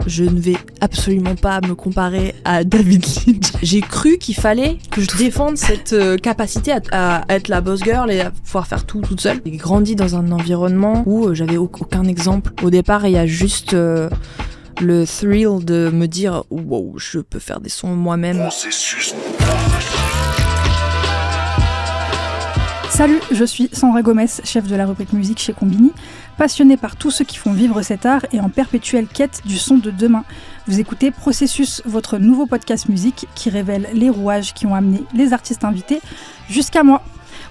Je ne vais absolument pas me comparer à David Lynch. J'ai cru qu'il fallait que je défende cette capacité à être la boss girl et à pouvoir faire tout toute seule. J'ai grandi dans un environnement où j'avais aucun exemple. Au départ, il y a juste le thrill de me dire « Wow, je peux faire des sons moi-même ». Salut, je suis Sandra Gomez, chef de la rubrique musique chez Combini, passionnée par tous ceux qui font vivre cet art et en perpétuelle quête du son de demain. Vous écoutez Processus, votre nouveau podcast musique qui révèle les rouages qui ont amené les artistes invités jusqu'à moi.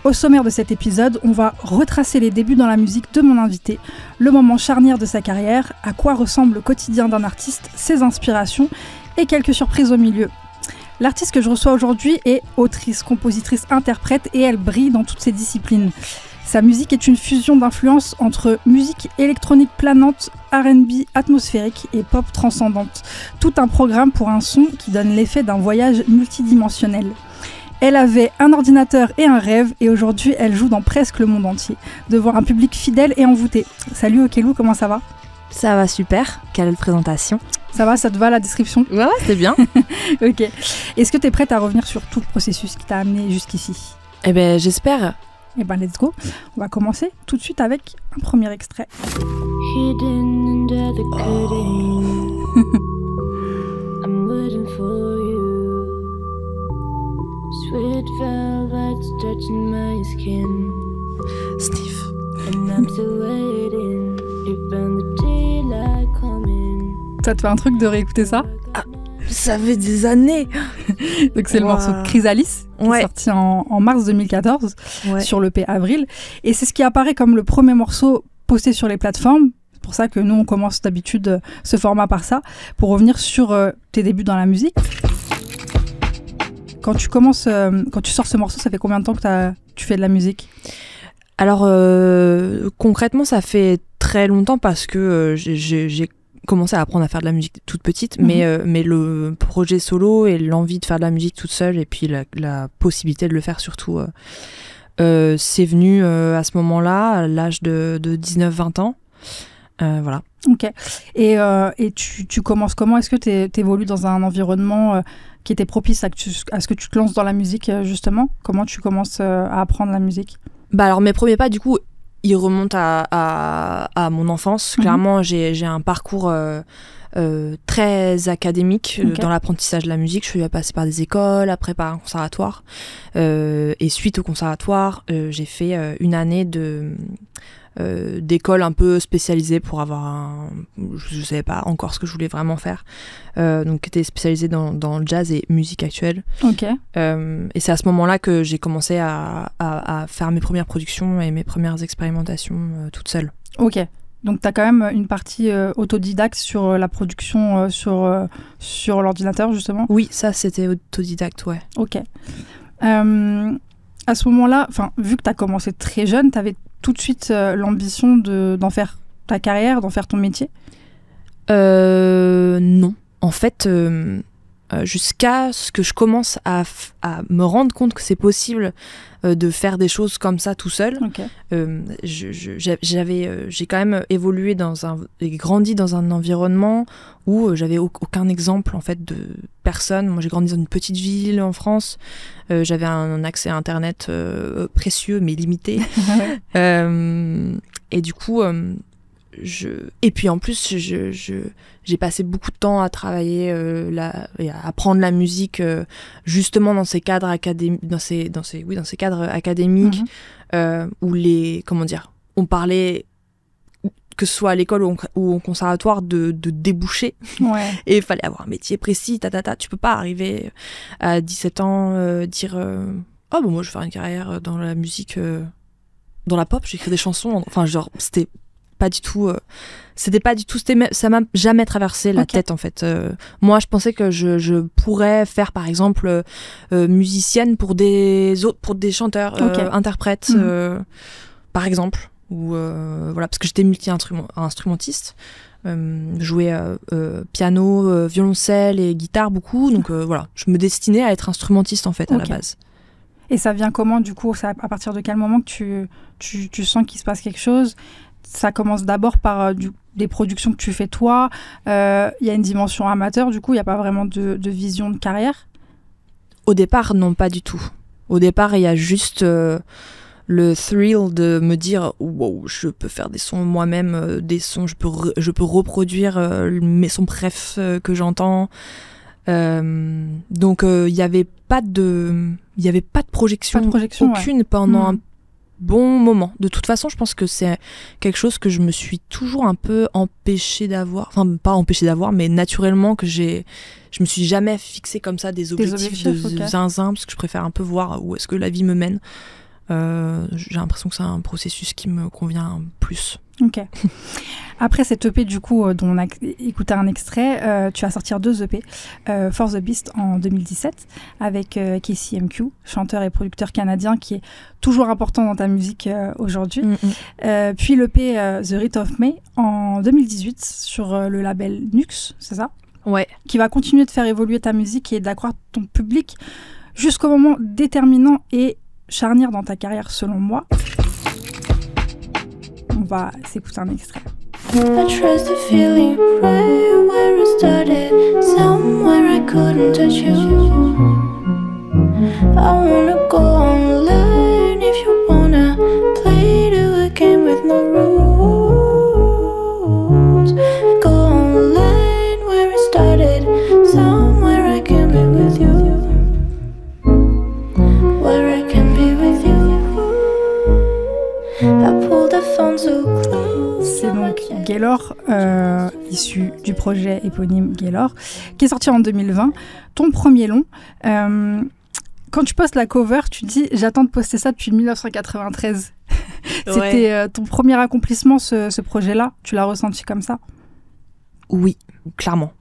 Au sommaire de cet épisode, on va retracer les débuts dans la musique de mon invité, le moment charnière de sa carrière, à quoi ressemble le quotidien d'un artiste, ses inspirations et quelques surprises au milieu. L'artiste que je reçois aujourd'hui est autrice, compositrice, interprète et elle brille dans toutes ses disciplines. Sa musique est une fusion d'influences entre musique électronique planante, R&B atmosphérique et pop transcendante. Tout un programme pour un son qui donne l'effet d'un voyage multidimensionnel. Elle avait un ordinateur et un rêve et aujourd'hui elle joue dans presque le monde entier, devant un public fidèle et envoûté. Salut Okelou, comment ça va ? Ça va super, quelle présentation. Ça va, ça te va la description ? Ouais, c'est bien. Ok. Est-ce que tu es prête à revenir sur tout le processus qui t'a amené jusqu'ici ? Eh ben, j'espère. Eh ben, let's go. On va commencer tout de suite avec un premier extrait. Hidden under the curtain, I'm waiting for you. Sweet velvet touching my skin, Sniff. and I'm still waiting. Even the daylight coming. Ça te fait un truc de réécouter ça ? Ça fait des années. Donc c'est le morceau Chrysalis, qui est sorti en mars 2014 sur l'EP Avril. Et c'est ce qui apparaît comme le premier morceau posté sur les plateformes. C'est pour ça que nous, on commence d'habitude ce format par ça, pour revenir sur tes débuts dans la musique. Quand tu sors ce morceau, ça fait combien de temps que tu fais de la musique ? Alors concrètement, ça fait très longtemps parce que j'ai commencé à apprendre à faire de la musique toute petite, mais le projet solo et l'envie de faire de la musique toute seule et puis la possibilité de le faire surtout, c'est venu à ce moment-là, à l'âge de 19-20 ans. Voilà. Ok. Et tu commences comment ? Est-ce que tu évolues dans un environnement qui était propice à ce que tu te lances dans la musique, justement ? Comment tu commences à apprendre la musique ? Bah alors mes premiers pas, du coup, ils remontent à mon enfance. Clairement, j'ai un parcours très académique dans l'apprentissage de la musique. Je suis passée par des écoles, après par un conservatoire. Et suite au conservatoire, j'ai fait une année d'école un peu spécialisée pour avoir je savais pas encore ce que je voulais vraiment faire, donc était spécialisée dans le jazz et musique actuelle. Et c'est à ce moment-là que j'ai commencé à faire mes premières productions et mes premières expérimentations toute seule. Ok. Donc t'as quand même une partie autodidacte sur la production sur l'ordinateur, justement ? Oui, ça c'était autodidacte, ouais. Ok. À ce moment-là, vu que t'as commencé très jeune, t'avais tout de suite l'ambition d'en faire ta carrière, d'en faire ton métier ? Non. En fait, jusqu'à ce que je commence à me rendre compte que c'est possible de faire des choses comme ça tout seul. J'ai quand même évolué et grandi dans un environnement où j'avais aucun exemple en fait de personne. Moi, j'ai grandi dans une petite ville en France. J'avais un accès à Internet précieux mais limité. Et du coup, et puis en plus, j'ai passé beaucoup de temps à travailler et à apprendre la musique justement dans ces cadres académiques, dans ces cadres académiques où on parlait, que ce soit à l'école ou au conservatoire, de débouchés. Et il fallait avoir un métier précis, tu peux pas arriver à 17 ans dire moi je vais faire une carrière dans la musique, dans la pop, j'écris des chansons, c'était pas du tout, ça m'a jamais traversé la tête en fait. Moi je pensais que je pourrais faire par exemple musicienne pour des chanteurs, interprètes par exemple, ou parce que j'étais multi-instrumentiste. Jouais piano, violoncelle et guitare beaucoup, donc je me destinais à être instrumentiste en fait à la base. Et ça vient comment du coup ? À partir de quel moment que tu sens qu'il se passe quelque chose ? ça commence d'abord par des productions que tu fais toi. Il y a une dimension amateur, du coup, il n'y a pas vraiment de vision de carrière. Au départ, non, pas du tout. Au départ, il y a juste le thrill de me dire wow, je peux faire des sons moi-même, des sons, je peux reproduire mes sons préf que j'entends. Donc il y avait pas de projection, aucune pendant un bon moment. De toute façon, je pense que c'est quelque chose que je me suis toujours un peu empêchée d'avoir, enfin pas empêchée d'avoir, mais naturellement que je me suis jamais fixé comme ça des objectifs de zinzin, parce que je préfère un peu voir où est-ce que la vie me mène. J'ai l'impression que c'est un processus qui me convient plus. Ok. Après cette EP du coup dont on a écouté un extrait, tu vas sortir 2 EP, For the Beast en 2017 avec Casey MQ, chanteur et producteur canadien qui est toujours important dans ta musique aujourd'hui. Puis l'EP The Rite of May en 2018 sur le label Nux, c'est ça ? Ouais. Qui va continuer de faire évoluer ta musique et d'accroître ton public jusqu'au moment déterminant et charnière dans ta carrière selon moi. On va s'écouter un extrait. I trust the feeling right where it started, somewhere I couldn't touch you. I wanna go online if you wanna play to a game with no rules. Go online where it started, somewhere I can be with you. Where I can be with you. I pulled the phone so close. C'est donc Gaylor, issu du projet éponyme Gaylor, qui est sorti en 2020, ton premier long. Quand tu postes la cover, tu dis « J'attends de poster ça depuis 1993 ». C'était ton premier accomplissement, ce projet-là. Tu l'as ressenti comme ça ? Oui, clairement.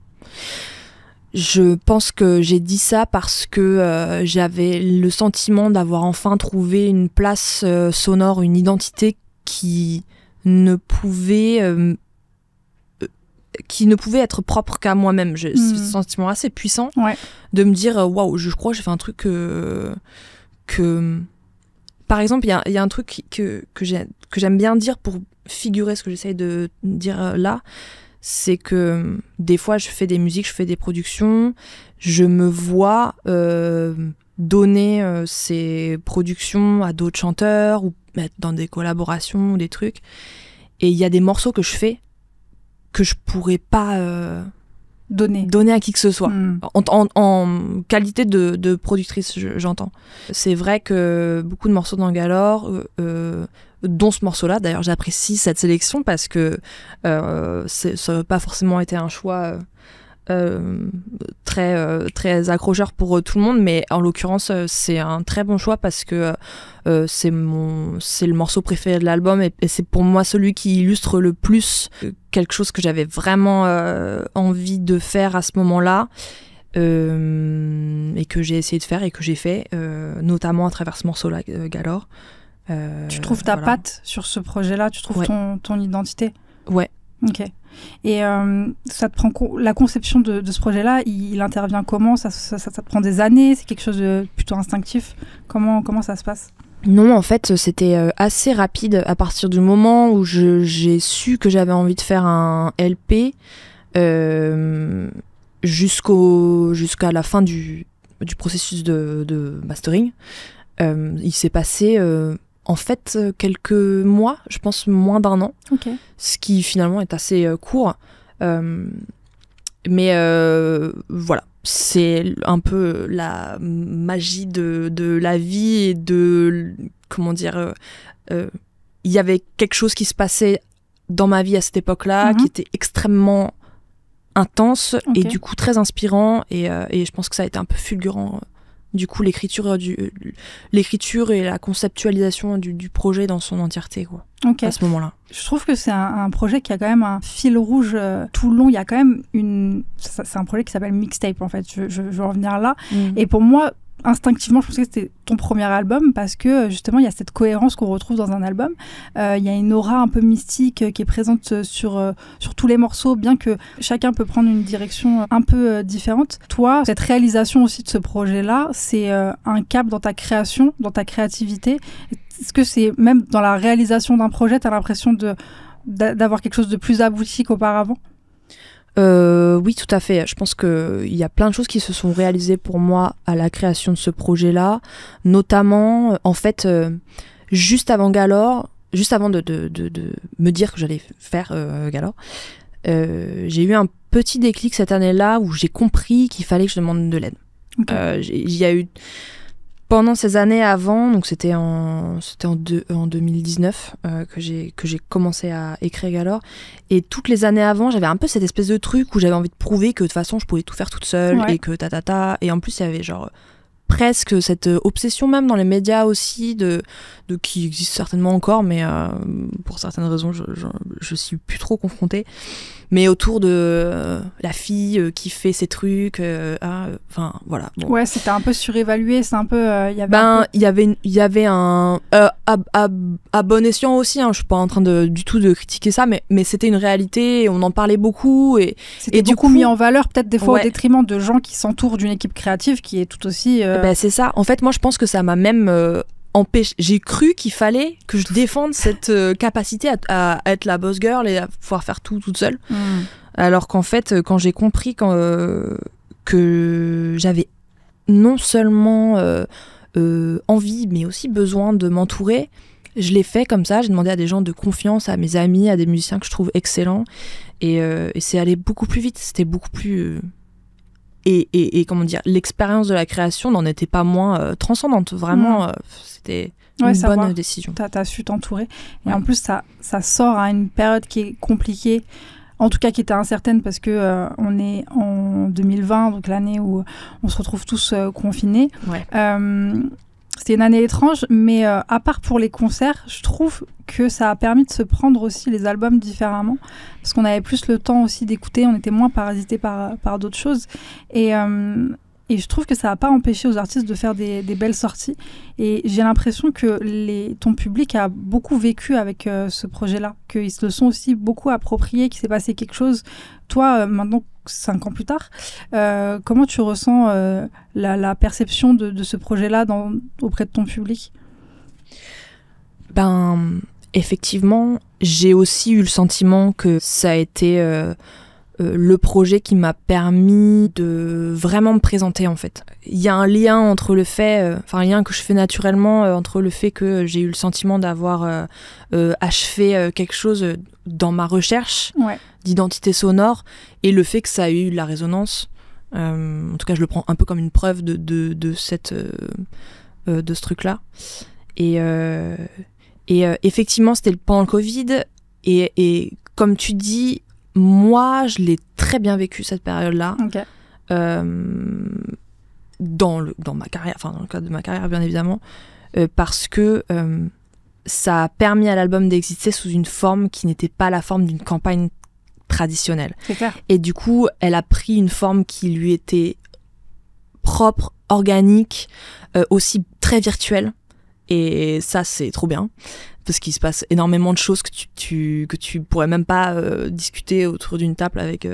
Je pense que j'ai dit ça parce que j'avais le sentiment d'avoir enfin trouvé une place sonore, une identité qui ne pouvait être propre qu'à moi-même. J'ai ce sentiment assez puissant de me dire waouh, je crois que j'ai fait un truc que par exemple il y a un truc que j'aime bien dire pour figurer ce que j'essaye de dire là, c'est que des fois je fais des musiques, je fais des productions, je me vois donner ces productions à d'autres chanteurs ou mettre dans des collaborations ou des trucs, et il y a des morceaux que je fais que je pourrais pas donner à qui que ce soit en qualité de productrice, j'entends. C'est vrai que beaucoup de morceaux dans Gaylor, dont ce morceau-là, d'ailleurs j'apprécie cette sélection parce que ça n'a pas forcément été un choix très accrocheur pour tout le monde, mais en l'occurrence c'est un très bon choix parce que c'est le morceau préféré de l'album et c'est pour moi celui qui illustre le plus quelque chose que j'avais vraiment envie de faire à ce moment-là et que j'ai essayé de faire et que j'ai fait notamment à travers ce morceau-là, Gaylor. Tu trouves ta patte sur ce projet-là, tu trouves ton identité ? Ouais. Ok. Et ça te prend la conception de ce projet-là, il intervient comment ? Ça te prend des années ? C'est quelque chose de plutôt instinctif ? Comment ça se passe ? Non, en fait, c'était assez rapide à partir du moment où j'ai su que j'avais envie de faire un LP jusqu'à la fin du processus de mastering. Il s'est passé en fait quelques mois, je pense moins d'1 an, ce qui finalement est assez court. Mais voilà, c'est un peu la magie de la vie et de, comment dire, il y avait quelque chose qui se passait dans ma vie à cette époque-là, qui était extrêmement intense et du coup très inspirant, et je pense que ça a été un peu fulgurant. Du coup, l'écriture et la conceptualisation du projet dans son entièreté, quoi, à ce moment-là. Je trouve que c'est un projet qui a quand même un fil rouge tout le long. Il y a quand même c'est un projet qui s'appelle Mixtape, en fait. Je veux en venir là. Et pour moi, instinctivement, je pensais que c'était ton premier album parce que justement il y a cette cohérence qu'on retrouve dans un album. Il y a une aura un peu mystique qui est présente sur tous les morceaux, bien que chacun peut prendre une direction un peu différente. Toi, cette réalisation aussi de ce projet-là, c'est un cap dans ta création, dans ta créativité. Est-ce que c'est même dans la réalisation d'un projet, tu as l'impression de d'avoir quelque chose de plus abouti qu'auparavant? Oui, tout à fait. Je pense qu'il y a plein de choses qui se sont réalisées pour moi à la création de ce projet-là. Notamment, en fait, juste avant Galore, juste avant de me dire que j'allais faire Galore, j'ai eu un petit déclic cette année-là où j'ai compris qu'il fallait que je demande de l'aide. Okay. Il y a eu... Pendant ces années avant, donc c'était en 2019 que j'ai commencé à écrire Galore, et toutes les années avant, j'avais un peu cette espèce de truc où j'avais envie de prouver que de toute façon je pouvais tout faire toute seule, et que et en plus il y avait genre presque cette obsession même dans les médias aussi de qui existe certainement encore, mais pour certaines raisons je suis plus trop confrontée, mais autour de la fille qui fait ses trucs, enfin voilà. Bon. Ouais, c'était un peu surévalué, c'est un peu il y avait un à bon escient aussi, hein, je suis pas en train du tout de critiquer ça, mais c'était une réalité et on en parlait beaucoup, et c'était beaucoup mis en valeur, peut-être des fois au détriment de gens qui s'entourent d'une équipe créative qui est tout aussi c'est ça, en fait moi je pense que ça m'a même j'ai cru qu'il fallait que je défende cette capacité à être la boss girl et à pouvoir faire tout toute seule. Alors qu'en fait, quand j'ai compris que j'avais non seulement envie, mais aussi besoin de m'entourer, je l'ai fait comme ça. J'ai demandé à des gens de confiance, à mes amis, à des musiciens que je trouve excellents. Et c'est allé beaucoup plus vite. C'était beaucoup plus... Et comment dire, l'expérience de la création n'en était pas moins transcendante. Vraiment, c'était une bonne décision. T'as su t'entourer. Et en plus, ça sort à une période qui est compliquée, en tout cas qui était incertaine, parce que on est en 2020, donc l'année où on se retrouve tous confinés. C'était une année étrange, mais à part pour les concerts, je trouve que ça a permis de se prendre aussi les albums différemment, parce qu'on avait plus le temps aussi d'écouter, on était moins parasité par d'autres choses, et je trouve que ça n'a pas empêché aux artistes de faire des belles sorties, et j'ai l'impression que ton public a beaucoup vécu avec ce projet-là, qu'ils se le sont aussi beaucoup appropriés, qu'il s'est passé quelque chose. Toi, maintenant 5 ans plus tard, comment tu ressens la perception de ce projet-là auprès de ton public? Effectivement, j'ai aussi eu le sentiment que ça a été le projet qui m'a permis de vraiment me présenter, en fait. Il y a un lien entre le fait, un lien que je fais naturellement entre le fait que j'ai eu le sentiment d'avoir achevé quelque chose dans ma recherche d'identité sonore, et le fait que ça a eu de la résonance. En tout cas, je le prends un peu comme une preuve de ce truc-là. Et effectivement, c'était pendant le Covid, et comme tu dis, moi, je l'ai très bien vécu cette période-là. Okay. Dans ma carrière, dans le cadre de ma carrière, bien évidemment, parce que ça a permis à l'album d'exister sous une forme qui n'était pas la forme d'une campagne traditionnelle. C'est clair. Et du coup, elle a pris une forme qui lui était propre, organique, aussi très virtuelle. Et ça, c'est trop bien, parce qu'il se passe énormément de choses que tu pourrais même pas discuter autour d'une table avec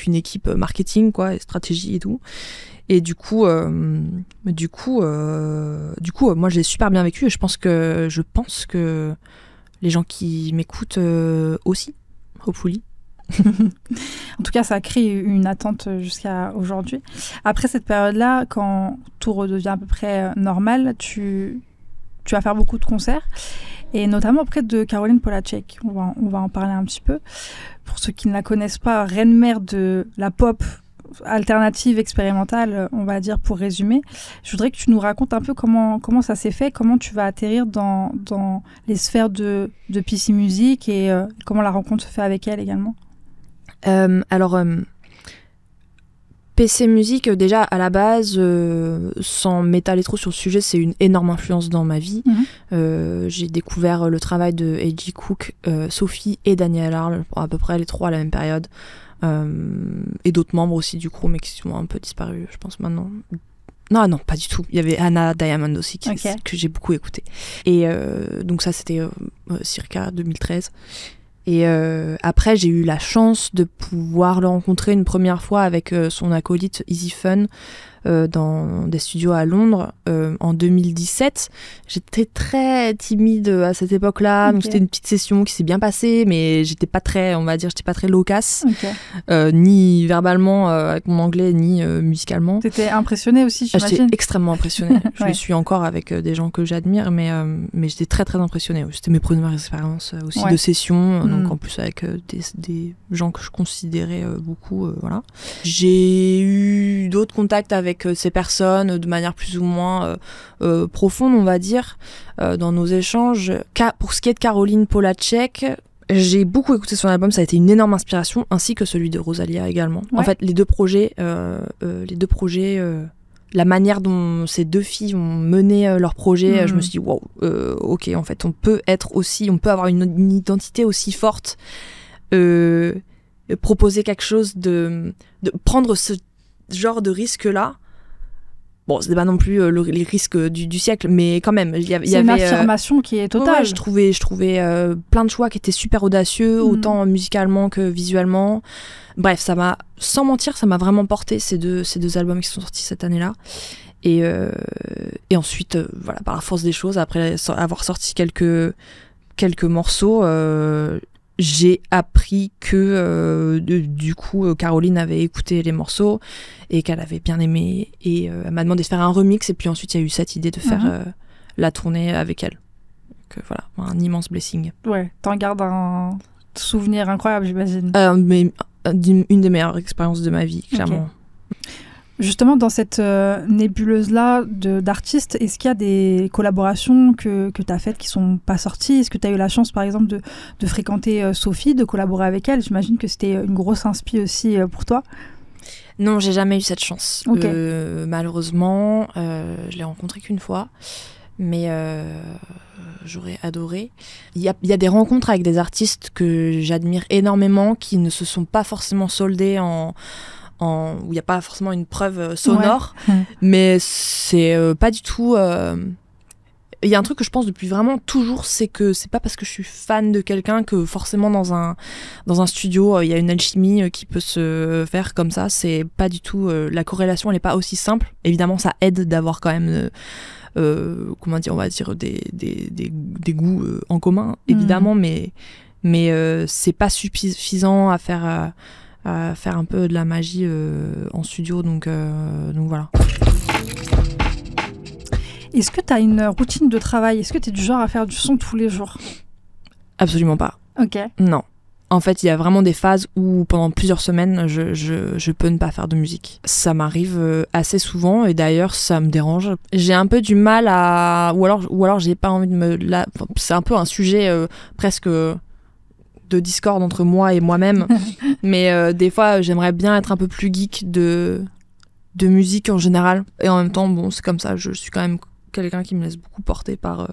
une équipe marketing, quoi, et stratégie et tout. Et du coup, moi, j'ai super bien vécu, et je pense que les gens qui m'écoutent aussi, hopefully. En tout cas, ça crée une attente jusqu'à aujourd'hui. Après cette période-là, quand tout redevient à peu près normal, tu vas faire beaucoup de concerts, et notamment auprès de Caroline Polachek. On va en parler un petit peu. Pour ceux qui ne la connaissent pas, reine mère de la pop alternative expérimentale, on va dire, pour résumer. Je voudrais que tu nous racontes un peu comment ça s'est fait, comment tu vas atterrir dans les sphères de PC Music, et comment la rencontre se fait avec elle également. PC Music, déjà à la base, sans m'étaler trop sur le sujet, c'est une énorme influence dans ma vie. J'ai découvert le travail de A.G. Cook, Sophie et Daniel Arle, à peu près les trois à la même période, et d'autres membres aussi du crew, mais qui sont un peu disparus, je pense, maintenant. Non, pas du tout. Il y avait Anna Diamond aussi, que j'ai beaucoup écouté. Et donc ça, c'était circa 2013. Et après, j'ai eu la chance de pouvoir le rencontrer une première fois avec son acolyte Easy Fun dans des studios à Londres en 2017. J'étais très timide à cette époque-là, donc c'était une petite session qui s'est bien passée, mais j'étais pas très loquace, ni verbalement avec mon anglais, ni musicalement. T'étais impressionnée aussi, j'imagine. J'étais extrêmement impressionnée. Je le suis encore avec des gens que j'admire, mais j'étais très très impressionnée. C'était mes premières expériences aussi de session, donc en plus avec des gens que je considérais beaucoup, voilà. J'ai eu d'autres contacts avec ces personnes de manière plus ou moins profonde, on va dire, dans nos échanges. Pour ce qui est de Caroline Polachek, j'ai beaucoup écouté son album, ça a été une énorme inspiration, ainsi que celui de Rosalia également. En fait, les deux projets, la manière dont ces deux filles ont mené leur projet, je me suis dit wow, ok, en fait, on peut avoir une identité aussi forte, proposer quelque chose de prendre ce genre de risque-là. Bon, c'était pas non plus les risques du siècle, mais quand même, il y avait une affirmation qui est totale. Ouais, je trouvais plein de choix qui étaient super audacieux, autant musicalement que visuellement. Bref, sans mentir, ça m'a vraiment porté ces deux albums qui sont sortis cette année-là. Et ensuite, voilà, par la force des choses, après avoir sorti quelques morceaux, j'ai appris que du coup Caroline avait écouté les morceaux et qu'elle avait bien aimé, et elle m'a demandé de faire un remix, et puis ensuite il y a eu cette idée de faire la tournée avec elle. Donc voilà, un immense blessing. Ouais, t'en gardes un souvenir incroyable, j'imagine. Mais une des meilleures expériences de ma vie, clairement. Okay. Justement, dans cette nébuleuse-là d'artistes, est-ce qu'il y a des collaborations que tu as faites qui ne sont pas sorties ? Est-ce que tu as eu la chance, par exemple, de fréquenter Sophie, de collaborer avec elle ? J'imagine que c'était une grosse inspi aussi pour toi. Non, j'ai jamais eu cette chance. Okay. Malheureusement, je l'ai rencontrée qu'une fois, mais j'aurais adoré. Il y a des rencontres avec des artistes que j'admire énormément qui ne se sont pas forcément soldées où il n'y a pas forcément une preuve sonore, mais c'est pas du tout... Il y a un truc que je pense depuis vraiment toujours, c'est que c'est pas parce que je suis fan de quelqu'un que forcément dans un studio il y a une alchimie qui peut se faire comme ça. C'est pas du tout... la corrélation, elle est pas aussi simple. Évidemment, ça aide d'avoir quand même... comment dire, on va dire des goûts en commun, évidemment, mais c'est pas suffisant à faire un peu de la magie en studio, donc voilà. Est-ce que tu as une routine de travail ? Est-ce que tu es du genre à faire du son tous les jours ? Absolument pas. Ok. Non. En fait, il y a vraiment des phases où pendant plusieurs semaines, je peux ne pas faire de musique. Ça m'arrive assez souvent, et d'ailleurs, ça me dérange. J'ai un peu du mal à... Ou alors j'ai pas envie de me... C'est un peu un sujet presque... de discorde entre moi et moi-même, mais des fois j'aimerais bien être un peu plus geek de musique en général, et en même temps bon, c'est comme ça, je suis quand même quelqu'un qui me laisse beaucoup porter par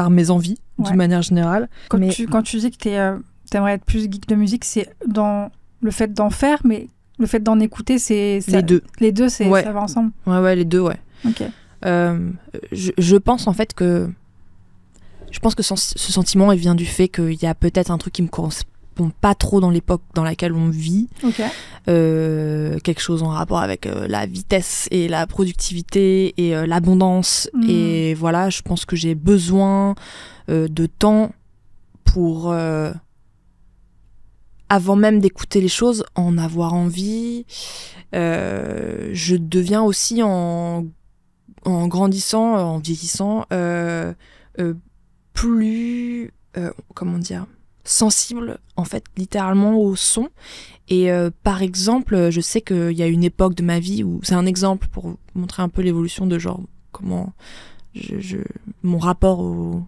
mes envies d'une manière générale. Quand tu dis que t'aimerais être plus geek de musique, c'est dans le fait d'en faire, mais le fait d'en écouter, c'est les deux ça va ensemble. Ouais, les deux, ouais. Ok. Je pense en fait que ce sentiment, il vient du fait qu'il y a peut-être un truc qui me correspond pas trop dans l'époque dans laquelle on vit. Okay. Quelque chose en rapport avec la vitesse et la productivité et l'abondance. Et voilà, je pense que j'ai besoin de temps pour, avant même d'écouter les choses, en avoir envie. Je deviens aussi en grandissant, en vieillissant, plus, comment dire, sensible en fait littéralement au son. Et par exemple, je sais qu'il y a une époque de ma vie où, c'est un exemple pour montrer un peu l'évolution de genre comment mon rapport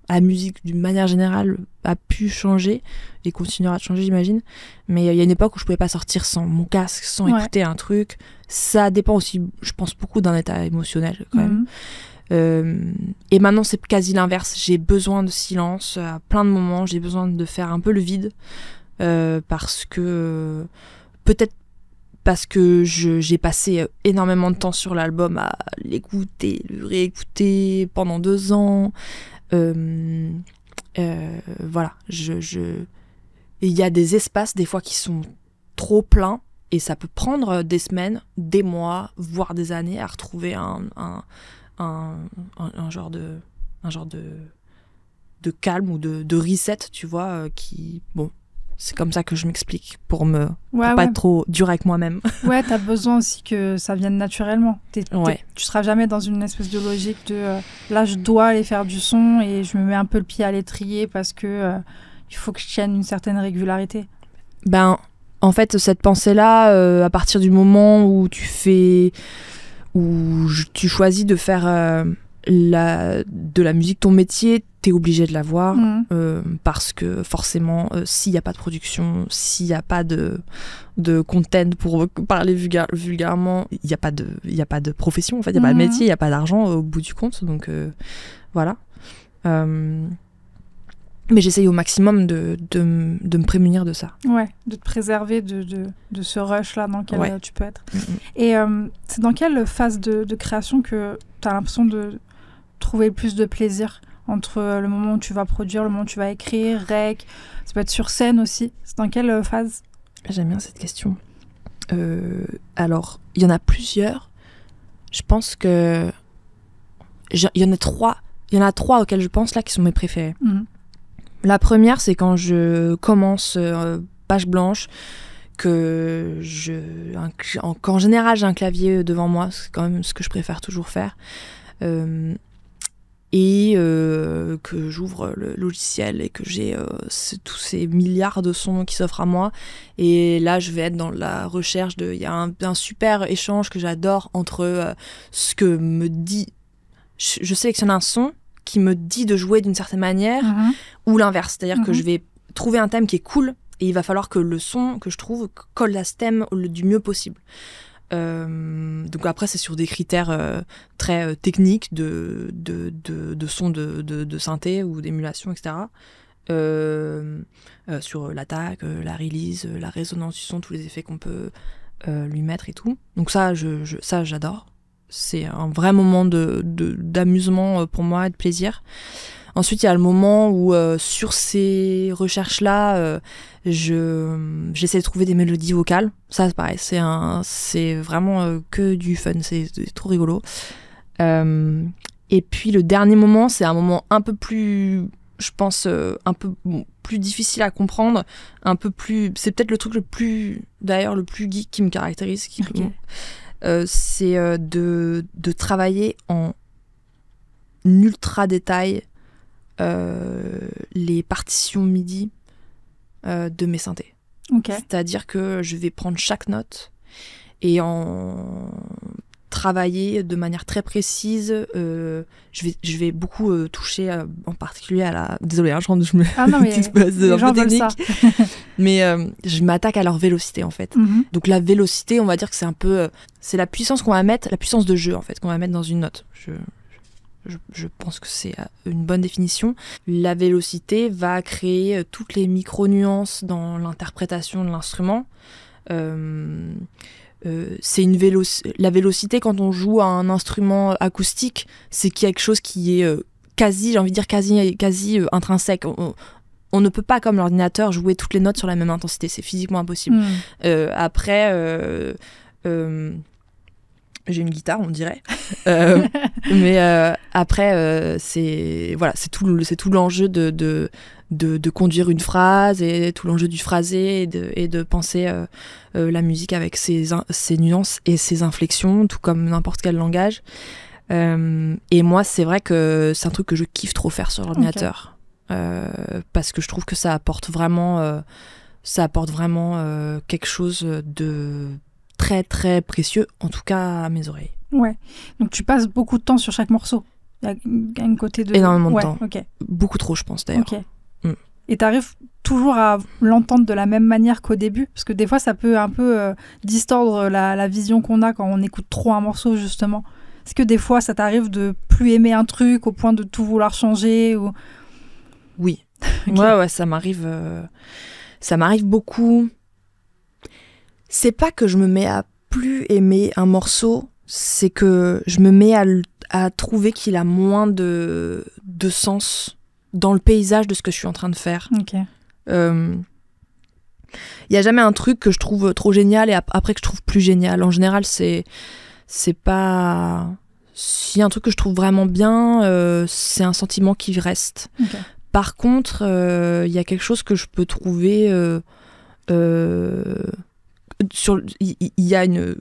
à la musique d'une manière générale a pu changer et continuera de changer, j'imagine. Mais il y a une époque où je pouvais pas sortir sans mon casque, sans écouter un truc. Ça dépend aussi, je pense, beaucoup d'un état émotionnel quand même. Et maintenant c'est quasi l'inverse, j'ai besoin de silence à plein de moments, j'ai besoin de faire un peu le vide, parce que peut-être parce que j'ai passé énormément de temps sur l'album à l'écouter, le réécouter pendant 2 ans, voilà, il y a des espaces des fois qui sont trop pleins Et ça peut prendre des semaines, des mois, voire des années à retrouver un genre de calme ou de reset, tu vois, qui... Bon, c'est comme ça que je m'explique pour pas être trop dur avec moi-même. Ouais, t'as besoin aussi que ça vienne naturellement. Ouais. Tu seras jamais dans une espèce de logique de là, je dois aller faire du son et je me mets un peu le pied à l'étrier parce que il faut que je tienne une certaine régularité. Ben, en fait, cette pensée-là, à partir du moment où tu choisis de faire de la musique ton métier, t'es obligé de l'avoir parce que forcément, s'il n'y a pas de production, s'il n'y a pas de content pour parler vulgairement, il n'y a pas de profession, en fait, il n'y a pas de métier, il n'y a pas d'argent au bout du compte, donc voilà. Mais j'essaye au maximum de me prémunir de ça. Ouais, de te préserver de ce rush-là dans lequel tu peux être. Et c'est dans quelle phase de création que tu as l'impression de trouver le plus de plaisir entre le moment où tu vas produire, le moment où tu vas écrire, rec, ça peut être sur scène aussi. C'est dans quelle phase ? J'aime bien cette question. Alors, il y en a plusieurs. Je pense que... Il y en a trois auxquels je pense là qui sont mes préférés. La première, c'est quand je commence page blanche, qu'en général j'ai un clavier devant moi, c'est quand même ce que je préfère toujours faire, et que j'ouvre le logiciel et que j'ai tous ces milliards de sons qui s'offrent à moi. Et là, je vais être dans la recherche il y a un super échange que j'adore entre ce que me dit... Je sélectionne un son qui me dit de jouer d'une certaine manière, ou l'inverse, c'est-à-dire que je vais trouver un thème qui est cool et il va falloir que le son que je trouve colle à ce thème du mieux possible. Donc après c'est sur des critères très techniques de son de synthé ou d'émulation, etc. Sur l'attaque, la release, la résonance du son, tous les effets qu'on peut lui mettre et tout. Donc ça j'adore. C'est un vrai moment d'amusement pour moi et de plaisir. Ensuite, il y a le moment où, sur ces recherches-là, j'essaie de trouver des mélodies vocales. Ça, c'est pareil, c'est vraiment que du fun, c'est trop rigolo. Et puis, le dernier moment, c'est un moment un peu plus, je pense, un peu plus difficile à comprendre, c'est peut-être le truc le plus geek qui me caractérise, c'est de travailler en ultra détail les partitions MIDI de mes synthés. C'est-à-dire que je vais prendre chaque note et en travailler de manière très précise. Je vais beaucoup toucher en particulier à la... Désolée, je rentre, je me... Ah non, mais les gens veulent ça. Mais je m'attaque à leur vélocité, en fait. Donc la vélocité, on va dire que c'est un peu... c'est la puissance qu'on va mettre, la puissance de jeu, en fait, qu'on va mettre dans une note. Je pense que c'est une bonne définition. La vélocité va créer toutes les micro-nuances dans l'interprétation de l'instrument. C'est la vélocité quand on joue à un instrument acoustique, c'est quelque chose qui est quasi intrinsèque. On ne peut pas, comme l'ordinateur, jouer toutes les notes sur la même intensité, c'est physiquement impossible. Après, j'ai une guitare, on dirait, mais après, c'est tout l'enjeu de conduire une phrase et tout l'enjeu du phrasé et de penser la musique avec ses nuances et ses inflexions, tout comme n'importe quel langage. Et moi, c'est vrai que c'est un truc que je kiffe trop faire sur l'ordinateur, parce que je trouve que ça apporte vraiment quelque chose de très très précieux, en tout cas à mes oreilles. Ouais, donc tu passes beaucoup de temps sur chaque morceau. Il y a un côté de... Énormément de temps. Beaucoup trop, je pense, d'ailleurs. Et t'arrives toujours à l'entendre de la même manière qu'au début, parce que des fois ça peut un peu distordre la vision qu'on a quand on écoute trop un morceau, justement. Est-ce que des fois ça t'arrive de plus aimer un truc au point de tout vouloir changer ou... Oui. Ouais, ça m'arrive beaucoup. C'est pas que je me mets à plus aimer un morceau, c'est que je me mets à trouver qu'il a moins de sens dans le paysage de ce que je suis en train de faire. Il y a jamais un truc que je trouve trop génial et après que je trouve plus génial. En général, c'est pas... S'il y a un truc que je trouve vraiment bien, c'est un sentiment qui reste. Ok. Par contre, il y a quelque chose que je peux trouver... il y a une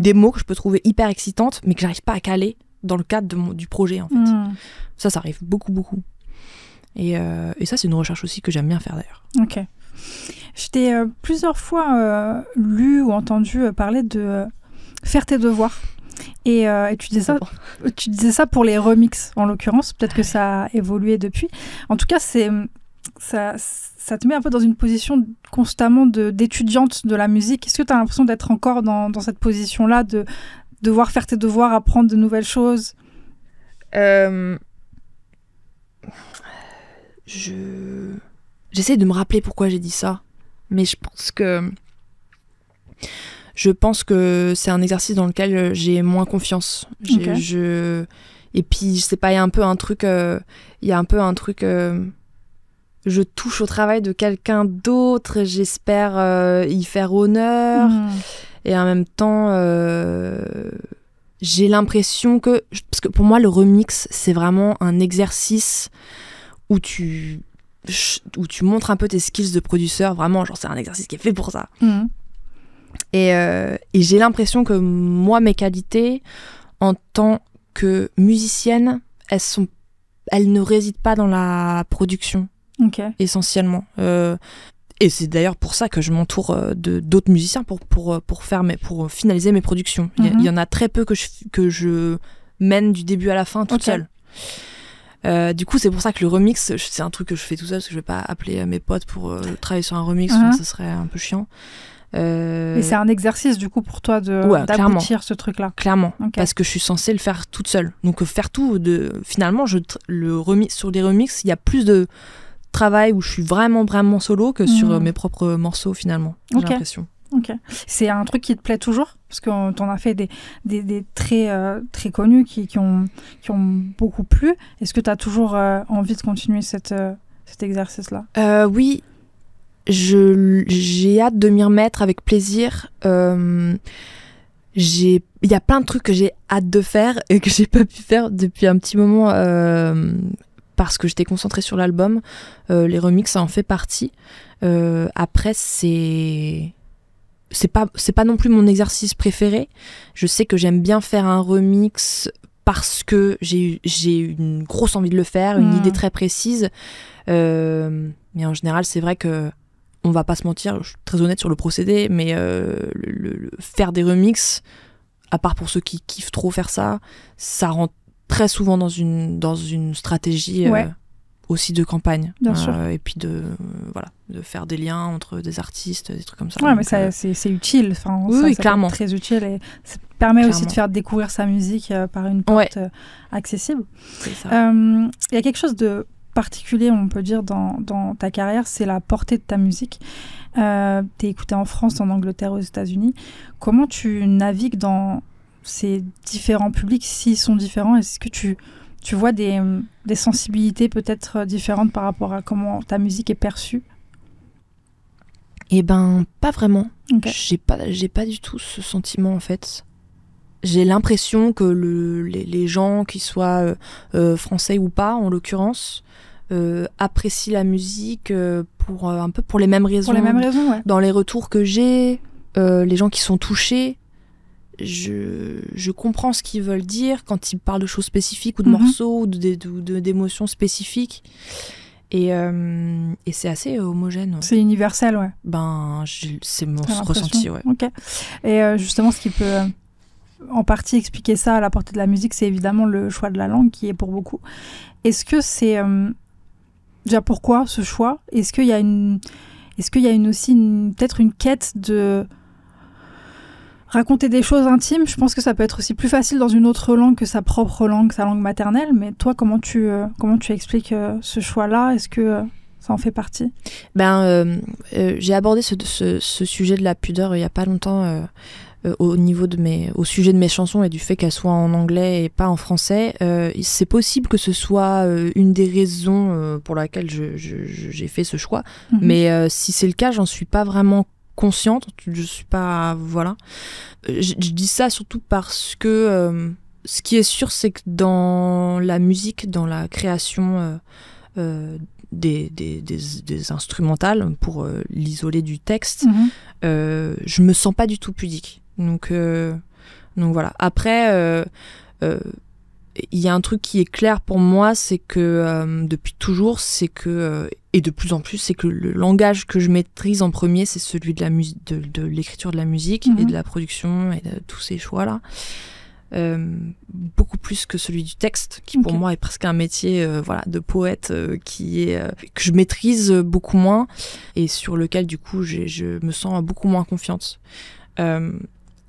démo que je peux trouver hyper excitante, mais que j'arrive pas à caler dans le cadre du projet, en fait. Ça arrive beaucoup. Et ça, c'est une recherche aussi que j'aime bien faire, d'ailleurs. Ok. Je t'ai plusieurs fois lu ou entendu parler de faire tes devoirs. Et tu disais ça pour les remixes, en l'occurrence. Peut-être que ça a évolué depuis. En tout cas, ça te met un peu dans une position constamment d'étudiante de la musique. Est-ce que tu as l'impression d'être encore dans cette position-là, de devoir faire tes devoirs, apprendre de nouvelles choses? J'essaie de me rappeler pourquoi j'ai dit ça, mais je pense que c'est un exercice dans lequel j'ai moins confiance. Et puis, je sais pas, il y a un peu un truc... je touche au travail de quelqu'un d'autre, j'espère y faire honneur. Et en même temps, j'ai l'impression que... Parce que pour moi, le remix, c'est vraiment un exercice où tu montres un peu tes skills de producteur. Vraiment, genre, c'est un exercice qui est fait pour ça. Et j'ai l'impression que moi, mes qualités, en tant que musicienne, elles ne résident pas dans la production, essentiellement. Et c'est d'ailleurs pour ça que je m'entoure d'autres musiciens pour finaliser mes productions. Il y en a très peu que je mène du début à la fin toute seule. Du coup, c'est pour ça que le remix, c'est un truc que je fais tout seul, parce que je vais pas appeler mes potes pour travailler sur un remix, ça serait un peu chiant. Mais c'est un exercice du coup pour toi d'aboutir ce truc-là. Clairement, parce que je suis censée le faire toute seule. Donc faire tout, finalement, sur les remixes, il y a plus de travail où je suis vraiment solo que sur mes propres morceaux finalement. J'ai l'impression. Ok. C'est un truc qui te plaît toujours? Parce qu'on t'en a fait des très connus qui ont beaucoup plu. Est-ce que tu as toujours envie de continuer cet exercice-là? Oui. J'ai hâte de m'y remettre avec plaisir. Il y a plein de trucs que j'ai hâte de faire et que j'ai pas pu faire depuis un petit moment parce que j'étais concentrée sur l'album. Les remixes, ça en fait partie. Après, c'est pas non plus mon exercice préféré. Je sais que j'aime bien faire un remix parce que j'ai une grosse envie de le faire, une idée très précise. Mais en général, c'est vrai que on va pas se mentir, je suis très honnête sur le procédé, mais faire des remixes, à part pour ceux qui kiffent trop faire ça rentre très souvent dans une stratégie aussi de campagne. Bien sûr. Et puis de faire des liens entre des artistes, des trucs comme ça. Ouais, donc, mais c'est utile. Enfin, oui, ça clairement. peut être très utile et ça permet aussi de faire découvrir sa musique par une porte accessible. C'est ça. Il y a quelque chose de particulier, on peut dire, dans ta carrière, c'est la portée de ta musique. T'es écouté en France, en Angleterre, aux États-Unis. Comment tu navigues dans ces différents publics, s'ils sont différents? Est-ce que tu vois des sensibilités peut-être différentes par rapport à comment ta musique est perçue? Eh ben, pas vraiment. Okay. J'ai pas du tout ce sentiment, en fait. J'ai l'impression que les gens, qu'ils soient français ou pas, en l'occurrence, apprécient la musique un peu pour les mêmes raisons. Pour les mêmes raisons, ouais. Dans les retours que j'ai, les gens qui sont touchés, je comprends ce qu'ils veulent dire quand ils parlent de choses spécifiques ou de morceaux ou d'émotions spécifiques. Et c'est assez homogène. Ouais. C'est universel, ouais. Ben, c'est mon ressenti, ouais. Ok. Et justement, ce qui peut en partie expliquer ça à la portée de la musique, c'est évidemment le choix de la langue qui est pour beaucoup. Est-ce que c'est... déjà, pourquoi ce choix? Est-ce qu'il y a aussi peut-être une quête de raconter des choses intimes? Je pense que ça peut être aussi plus facile dans une autre langue que sa propre langue, sa langue maternelle. Mais toi, comment tu expliques ce choix-là? Est-ce que ça en fait partie? J'ai abordé ce sujet de la pudeur il y a pas longtemps au sujet de mes chansons et du fait qu'elles soient en anglais et pas en français, c'est possible que ce soit une des raisons pour laquelle j'ai fait ce choix. Mais si c'est le cas, j'en suis pas vraiment consciente. Je suis pas, voilà. Je dis ça surtout parce que ce qui est sûr, c'est que dans la musique, dans la création des instrumentales, pour l'isoler du texte, je me sens pas du tout pudique. Donc voilà. Après, il y a un truc qui est clair pour moi, c'est que depuis toujours, c'est que et de plus en plus, c'est que le langage que je maîtrise en premier, c'est celui de la musique, de l'écriture de la musique et de la production et de tous ces choix-là. Beaucoup plus que celui du texte, qui pour moi est presque un métier de poète que je maîtrise beaucoup moins et sur lequel du coup je me sens beaucoup moins confiante.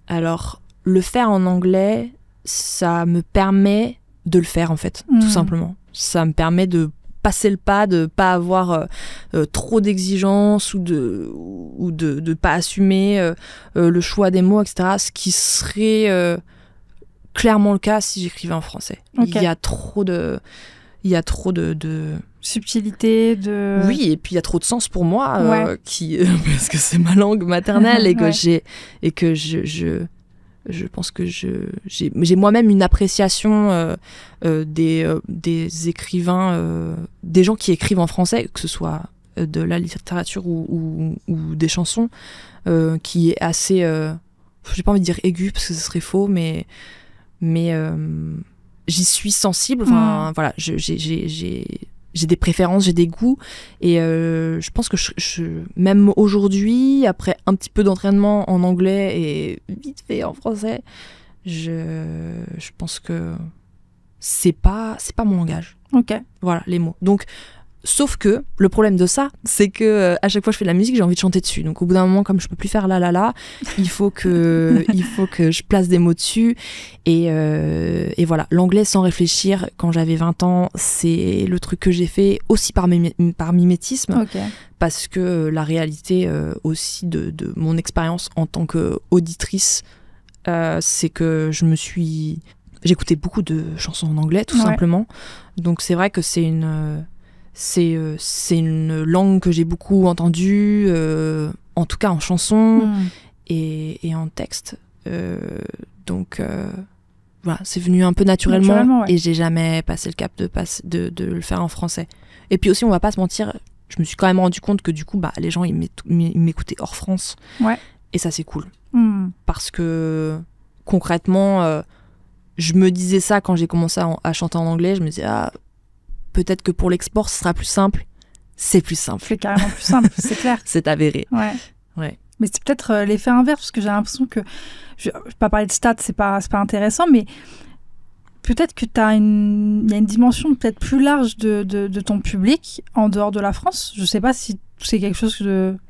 Alors le faire en anglais, ça me permet de le faire en fait, tout simplement. Ça me permet de passer le pas, de pas avoir trop d'exigences ou de pas assumer le choix des mots, etc. Ce qui serait clairement le cas si j'écrivais en français. Il y a trop de subtilité, de... Oui, et puis il y a trop de sens pour moi, parce que c'est ma langue maternelle et que je pense que j'ai moi-même une appréciation des écrivains, des gens qui écrivent en français, que ce soit de la littérature ou des chansons, qui est assez... j'ai pas envie de dire aigu, parce que ce serait faux, mais j'y suis sensible. Enfin, voilà, j'ai des préférences, j'ai des goûts, et je pense que même aujourd'hui, après un petit peu d'entraînement en anglais et vite fait en français, je pense que c'est pas mon langage. Voilà, les mots. Donc, sauf que le problème de ça, c'est que à chaque fois que je fais de la musique, j'ai envie de chanter dessus. Donc au bout d'un moment, comme je peux plus faire la, il faut que je place des mots dessus. Et voilà, l'anglais sans réfléchir, quand j'avais 20 ans, c'est le truc que j'ai fait aussi par mimétisme. Parce que la réalité aussi de mon expérience en tant qu'auditrice, c'est que j'écoutais beaucoup de chansons en anglais, tout simplement. Donc c'est vrai que c'est une langue que j'ai beaucoup entendue, en tout cas en chanson et en texte. Donc voilà, c'est venu un peu naturellement et j'ai jamais passé le cap de le faire en français. Et puis aussi, on va pas se mentir, je me suis quand même rendu compte que du coup, les gens ils m'écoutaient hors France. Et ça, c'est cool. Parce que concrètement, je me disais ça quand j'ai commencé à chanter en anglais. Je me disais, peut-être que pour l'export, ce sera plus simple. C'est plus simple. C'est carrément plus simple, c'est clair. C'est avéré. Mais c'est peut-être l'effet inverse, parce que j'ai l'impression que... Je ne vais pas parler de stats, c'est pas intéressant, mais peut-être que il y a une dimension peut-être plus large de ton public en dehors de la France. Je ne sais pas si c'est quelque chose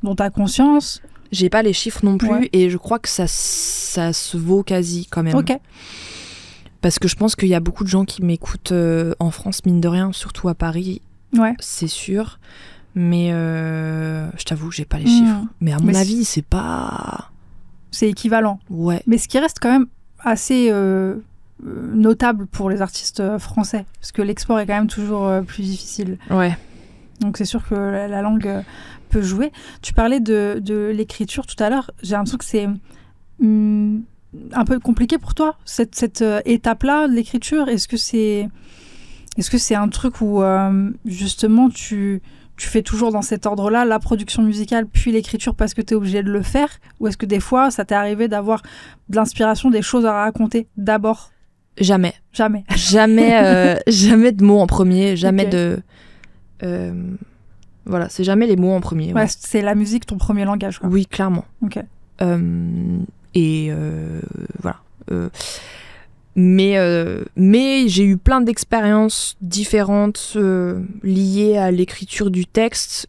dont tu as conscience. J'ai pas les chiffres non plus, et je crois que ça se vaut quasi quand même. Parce que je pense qu'il y a beaucoup de gens qui m'écoutent en France, mine de rien, surtout à Paris, c'est sûr. Mais je t'avoue, j'ai pas les chiffres. Mais à mon avis, c'est pas... C'est équivalent. Mais ce qui reste quand même assez notable pour les artistes français, parce que l'export est quand même toujours plus difficile. Donc c'est sûr que la langue peut jouer. Tu parlais de l'écriture tout à l'heure. J'ai l'impression que c'est... un peu compliqué pour toi, cette étape-là de l'écriture. Est-ce que c'est un truc où justement tu fais toujours dans cet ordre-là, la production musicale puis l'écriture parce que tu es obligé de le faire, ou est-ce que des fois ça t'est arrivé d'avoir de l'inspiration, des choses à raconter d'abord? Jamais de mots en premier, jamais de voilà, c'est jamais les mots en premier. C'est la musique ton premier langage, quoi. Oui, clairement. Et voilà. Mais j'ai eu plein d'expériences différentes liées à l'écriture du texte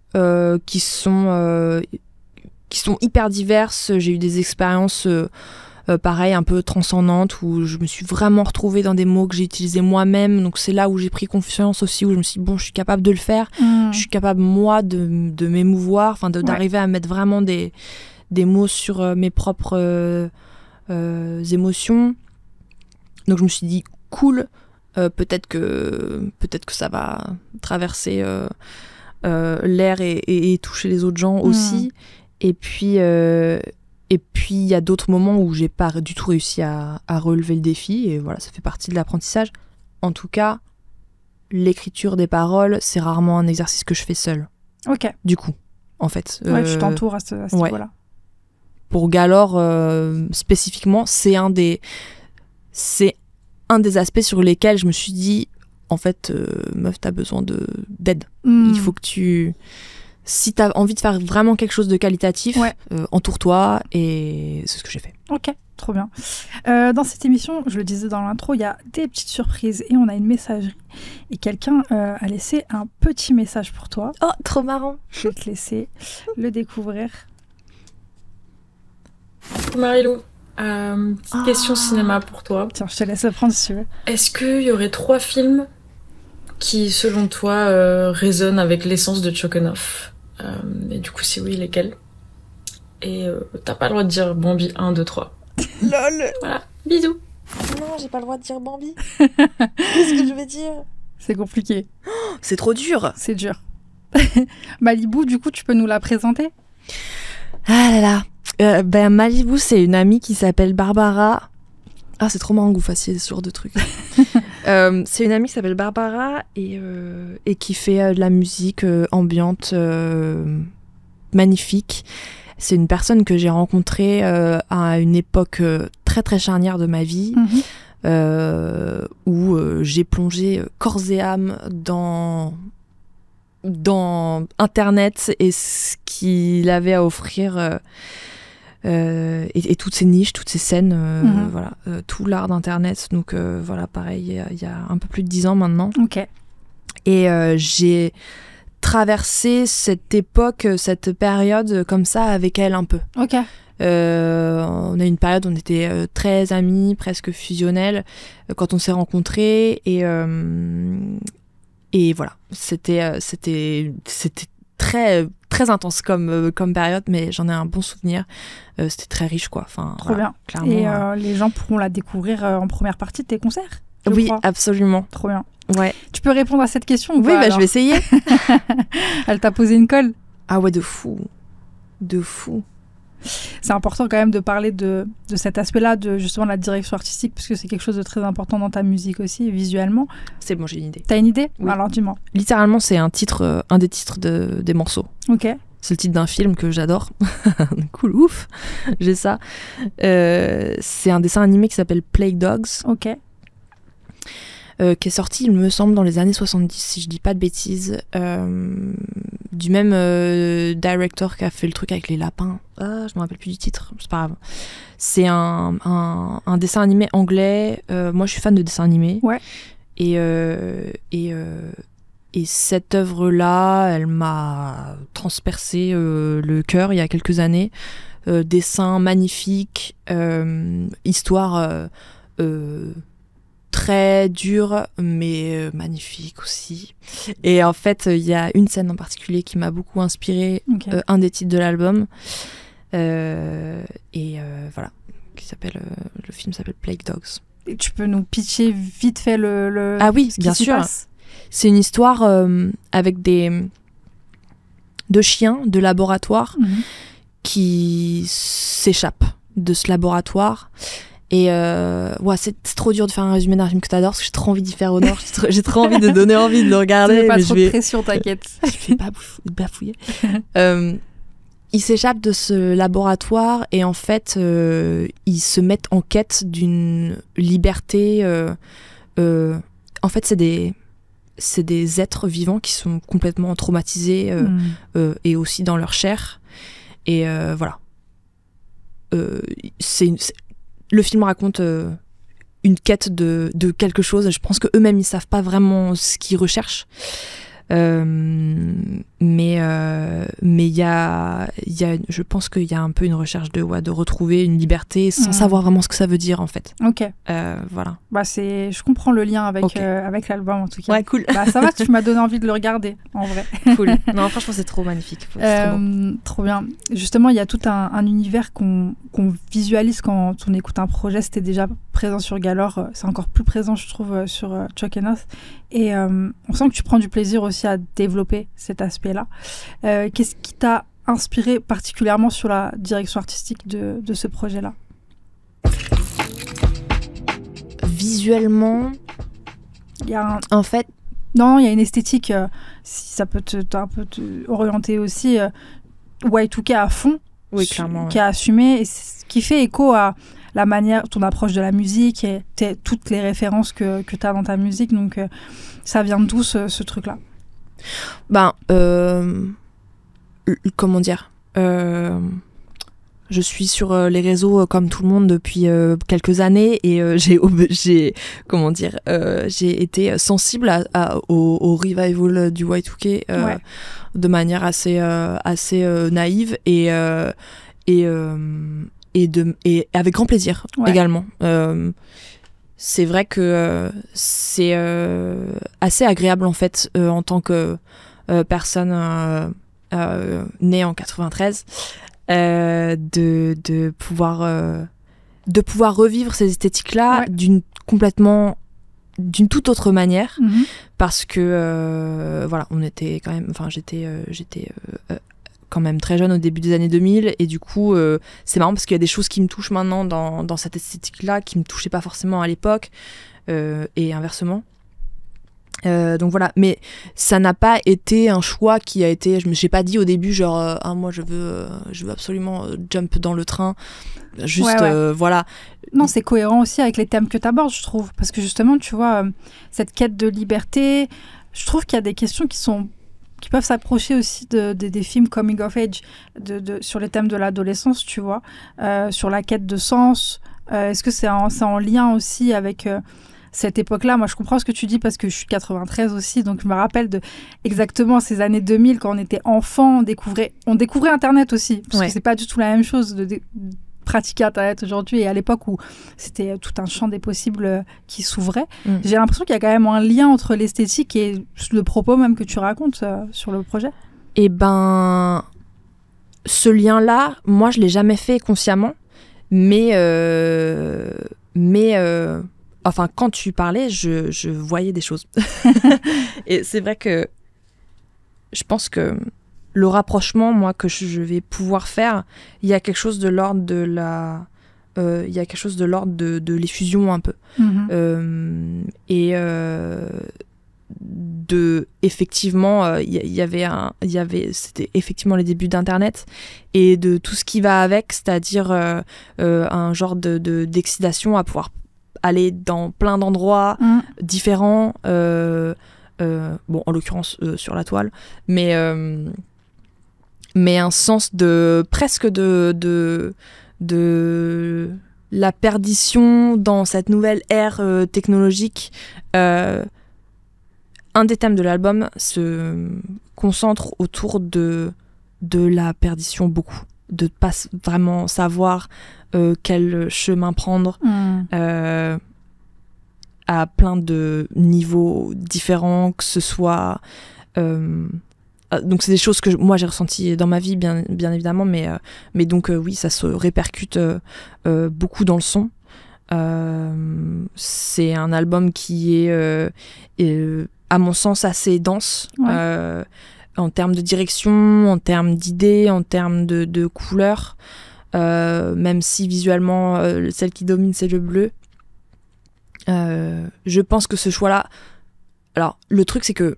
qui sont hyper diverses. J'ai eu des expériences pareil, un peu transcendantes, où je me suis vraiment retrouvée dans des mots que j'ai utilisés moi-même. Donc c'est là où j'ai pris confiance aussi, où je me suis dit, bon, je suis capable de le faire. Je suis capable, moi, de m'émouvoir, d'arriver à mettre vraiment des mots sur mes propres émotions. Donc je me suis dit cool, peut-être que ça va traverser l'air et toucher les autres gens aussi. Et puis il y a d'autres moments où j'ai pas du tout réussi à relever le défi, et voilà, ça fait partie de l'apprentissage. En tout cas, l'écriture des paroles, c'est rarement un exercice que je fais seule. Ok. Du coup, en fait. Ouais, tu t'entoures à ce niveau-là. Pour Galore, spécifiquement, c'est un des aspects sur lesquels je me suis dit, en fait, meuf, t'as besoin d'aide. Il faut que si t'as envie de faire vraiment quelque chose de qualitatif, entoure-toi, et c'est ce que j'ai fait. Ok, trop bien. Dans cette émission, je le disais dans l'intro, il y a des petites surprises et on a une messagerie. Et quelqu'un a laissé un petit message pour toi. Oh, trop marrant. Je vais te laisser le découvrir. Marilou, petite question cinéma pour toi. Tiens, je te laisse le prendre si tu veux. Est-ce qu'il y aurait 3 films qui, selon toi, résonnent avec l'essence de Tchokhanov? Et du coup, si oui, lesquels? Et t'as pas le droit de dire Bambi 1, 2, 3. Lol. Voilà, bisous. Non, j'ai pas le droit de dire Bambi. Qu'est-ce que je vais dire? C'est compliqué. C'est trop dur. C'est dur. Malibu, du coup, tu peux nous la présenter? Ah là là. Malibu, c'est une amie qui s'appelle Barbara. Ah, c'est trop marrant que vous fassiez ce genre de trucs. C'est une amie qui s'appelle Barbara et qui fait de la musique ambiante magnifique. C'est une personne que j'ai rencontrée à une époque très très charnière de ma vie, où j'ai plongé corps et âme dans Internet et ce qu'il avait à offrir. Et toutes ces niches, toutes ces scènes, voilà, tout l'art d'Internet. Donc voilà, pareil, il y a un peu plus de 10 ans maintenant. Ok. Et j'ai traversé cette époque, cette période comme ça avec elle un peu. Ok. On a eu une période où on était très amis, presque fusionnels, quand on s'est rencontrés. Et voilà, c'était très très intense comme période, mais j'en ai un bon souvenir. C'était très riche, quoi. Enfin, trop bien. Clairement, et les gens pourront la découvrir en première partie de tes concerts? Oui, crois. Absolument. Trop bien. Ouais. Tu peux répondre à cette question ou oui, pas? Je vais essayer. Elle t'a posé une colle? Ah ouais, de fou. De fou. C'est important quand même de parler de cet aspect-là, de justement la direction artistique, parce que c'est quelque chose de très important dans ta musique aussi, visuellement. C'est bon, j'ai une idée. T'as une idée? Oui. Alors dis-moi. Littéralement, c'est un des titres des morceaux. Ok. C'est le titre d'un film que j'adore. Cool, ouf. J'ai ça. C'est un dessin animé qui s'appelle Plague Dogs. Ok. Qui est sorti, il me semble, dans les années 70, si je dis pas de bêtises, du même director qui a fait le truc avec les lapins. Ah, je me rappelle plus du titre, c'est pas grave. C'est un dessin animé anglais. Moi, je suis fan de dessins animés. Ouais. Et cette œuvre-là, elle m'a transpercé le cœur il y a quelques années. Dessin magnifique, histoire très dur, mais magnifique aussi. Et en fait, il y a une scène en particulier qui m'a beaucoup inspirée, un des titres de l'album. Voilà, le film s'appelle Plague Dogs. Et tu peux nous pitcher vite fait le Ah oui, bien sûr. Passe. C'est une histoire avec deux chiens de laboratoire qui s'échappent de ce laboratoire. Et c'est trop dur de faire un résumé d'un film que t'adores, parce que j'ai trop envie d'y faire honneur, j'ai trop envie de donner envie de le regarder. Pas trop de pression, t'inquiète. Je vais pas bafouiller. Ils s'échappent de ce laboratoire et en fait, ils se mettent en quête d'une liberté. En fait, c'est des êtres vivants qui sont complètement traumatisés et aussi dans leur chair. Et voilà. Le film raconte une quête de quelque chose. Je pense qu'eux-mêmes, ils savent pas vraiment ce qu'ils recherchent. Mais je pense qu'il y a un peu une recherche de retrouver une liberté sans savoir vraiment ce que ça veut dire en fait. Ok. Voilà. Bah je comprends le lien avec l'album en tout cas. Ouais, cool. Bah ça va, tu m'as donné envie de le regarder en vrai. Cool. Non, franchement, c'est trop magnifique. C'est trop beau. Trop bien. Justement, il y a tout un univers qu'on visualise quand on écoute un projet. C'était déjà présent sur Galore, c'est encore plus présent, je trouve, sur Chalk & Earth. Et on sent que tu prends du plaisir aussi à développer cet aspect-là. Qu'est-ce qui t'a inspiré particulièrement sur la direction artistique de ce projet-là ? Visuellement, en fait... Non, il y a une esthétique, si ça peut un peu te orienter aussi, Y2K à fond, oui, clairement, qui a assumé, et qui fait écho à la manière, ton approche de la musique et toutes les références que tu as dans ta musique. Donc, ça vient d'où ce truc-là ? Ben, comment dire, je suis sur les réseaux comme tout le monde depuis quelques années et j'ai été sensible au revival du Y2K de manière assez naïve et avec grand plaisir également. C'est vrai que c'est assez agréable en fait en tant que personne née en 93 de pouvoir revivre ces esthétiques-là d'une toute autre manière parce que voilà, on était quand même, enfin j'étais quand même très jeune au début des années 2000 et du coup c'est marrant parce qu'il y a des choses qui me touchent maintenant dans cette esthétique-là qui me touchaient pas forcément à l'époque et inversement. Donc voilà, mais ça n'a pas été un choix qui a été, j'ai pas dit au début genre moi je veux absolument jump dans le train juste voilà. Non, c'est cohérent aussi avec les thèmes que tu abordes, je trouve, parce que justement tu vois cette quête de liberté, je trouve qu'il y a des questions qui peuvent s'approcher aussi des films coming of age sur les thèmes de l'adolescence, tu vois, sur la quête de sens. Est-ce que c'est en lien aussi avec cette époque-là? Moi, je comprends ce que tu dis parce que je suis 93 aussi, donc je me rappelle exactement ces années 2000 quand on était enfant, on découvrait Internet aussi, parce que c'est pas du tout la même chose de pratiquer Internet aujourd'hui et à l'époque où c'était tout un champ des possibles qui s'ouvrait. J'ai l'impression qu'il y a quand même un lien entre l'esthétique et le propos même que tu racontes sur le projet. Eh ben, ce lien-là, moi, je l'ai jamais fait consciemment, mais enfin, quand tu parlais, je voyais des choses. Et c'est vrai que je pense que le rapprochement, moi, que je vais pouvoir faire, il y a quelque chose de l'ordre de l'effusion un peu. Effectivement, c'était effectivement les débuts d'Internet et de tout ce qui va avec, c'est-à-dire un genre d'excitation à pouvoir aller dans plein d'endroits différents, bon, en l'occurrence sur la toile, mais un sens presque de la perdition dans cette nouvelle ère technologique. Un des thèmes de l'album se concentre autour de la perdition beaucoup, de pas vraiment savoir quel chemin prendre à plein de niveaux différents, que ce soit donc c'est des choses que moi j'ai ressenties dans ma vie bien évidemment, mais donc oui, ça se répercute beaucoup dans le son. C'est un album qui est à mon sens assez dense en termes de direction, en termes d'idées, en termes de couleurs, même si visuellement celle qui domine c'est le bleu. Je pense que ce choix-là, alors le truc c'est que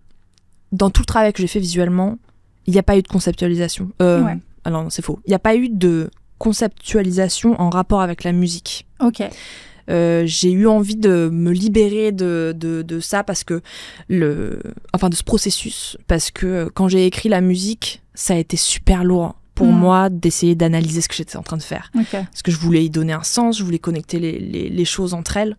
dans tout le travail que j'ai fait visuellement, il n'y a pas eu de conceptualisation. Alors non, c'est faux. Il n'y a pas eu de conceptualisation en rapport avec la musique. Ok. J'ai eu envie de me libérer de ça parce que de ce processus, parce que quand j'ai écrit la musique, ça a été super lourd pour moi d'essayer d'analyser ce que j'étais en train de faire. Ok. Parce que je voulais y donner un sens, je voulais connecter les choses entre elles.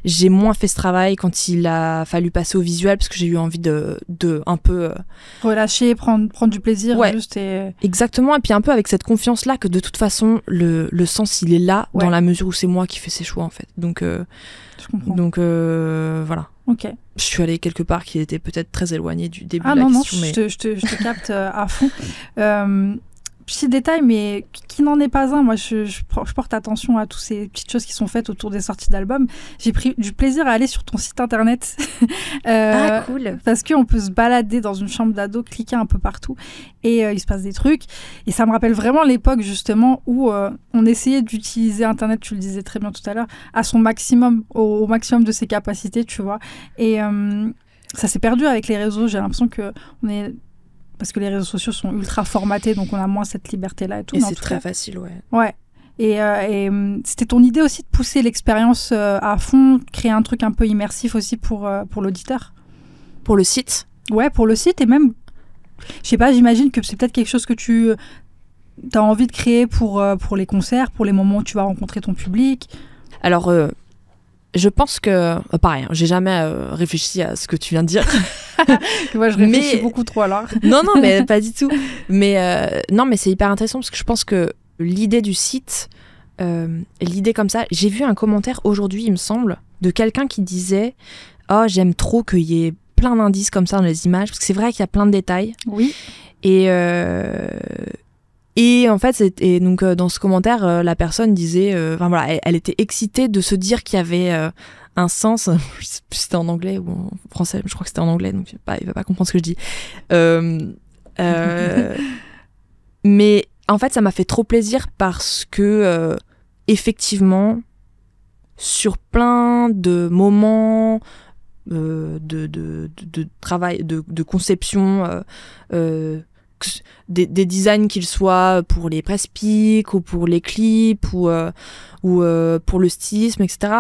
J'ai moins fait ce travail quand il a fallu passer au visuel, parce que j'ai eu envie de un peu... Relâcher, prendre du plaisir, Ouais. juste et... Exactement, et puis un peu avec cette confiance-là que de toute façon, le sens, il est là, Ouais. dans la mesure où c'est moi qui fais ses choix, en fait. Donc Je comprends. voilà. Ok. Je suis allée quelque part qui était peut-être très éloigné du début Ah de la non, question, mais... je te capte à fond. Petit détail, mais qui n'en est pas un. Moi, je porte attention à toutes ces petites choses qui sont faites autour des sorties d'albums. J'ai pris du plaisir à aller sur ton site internet. cool. Parce qu'on peut se balader dans une chambre d'ado, cliquer un peu partout, et il se passe des trucs. Et ça me rappelle vraiment l'époque, justement, où on essayait d'utiliser Internet, tu le disais très bien tout à l'heure, à son maximum, au maximum de ses capacités, tu vois. Et ça s'est perdu avec les réseaux. J'ai l'impression qu'on est... Parce que les réseaux sociaux sont ultra formatés, donc on a moins cette liberté-là et tout. Et mais en c'est tout très cas- facile, ouais. Ouais. Et c'était ton idée aussi de pousser l'expérience à fond, créer un truc un peu immersif aussi pour l'auditeur. Pour le site, Ouais, pour le site et même, je sais pas, j'imagine que c'est peut-être quelque chose que tu as envie de créer pour les concerts, pour les moments où tu vas rencontrer ton public. alors... je pense que... pareil, j'ai jamais réfléchi à ce que tu viens de dire. Moi, je réfléchis Mais- beaucoup trop alors. non, mais pas du tout. Mais non, mais c'est hyper intéressant parce que je pense que l'idée du site, l'idée comme ça, j'ai vu un commentaire aujourd'hui, il me semble, de quelqu'un qui disait « Oh, j'aime trop qu'il y ait plein d'indices comme ça dans les images, parce que c'est vrai qu'il y a plein de détails. Oui. » Et en fait, et donc dans ce commentaire, la personne disait, enfin voilà, elle était excitée de se dire qu'il y avait un sens. Je sais plus si c'était en anglais ou en français, je crois que c'était en anglais, donc il va pas comprendre ce que je dis. Mais en fait, ça m'a fait trop plaisir parce que effectivement, sur plein de moments de travail, de conception. Des designs, qu'ils soient pour les press pics ou pour les clips ou pour le stylisme, etc.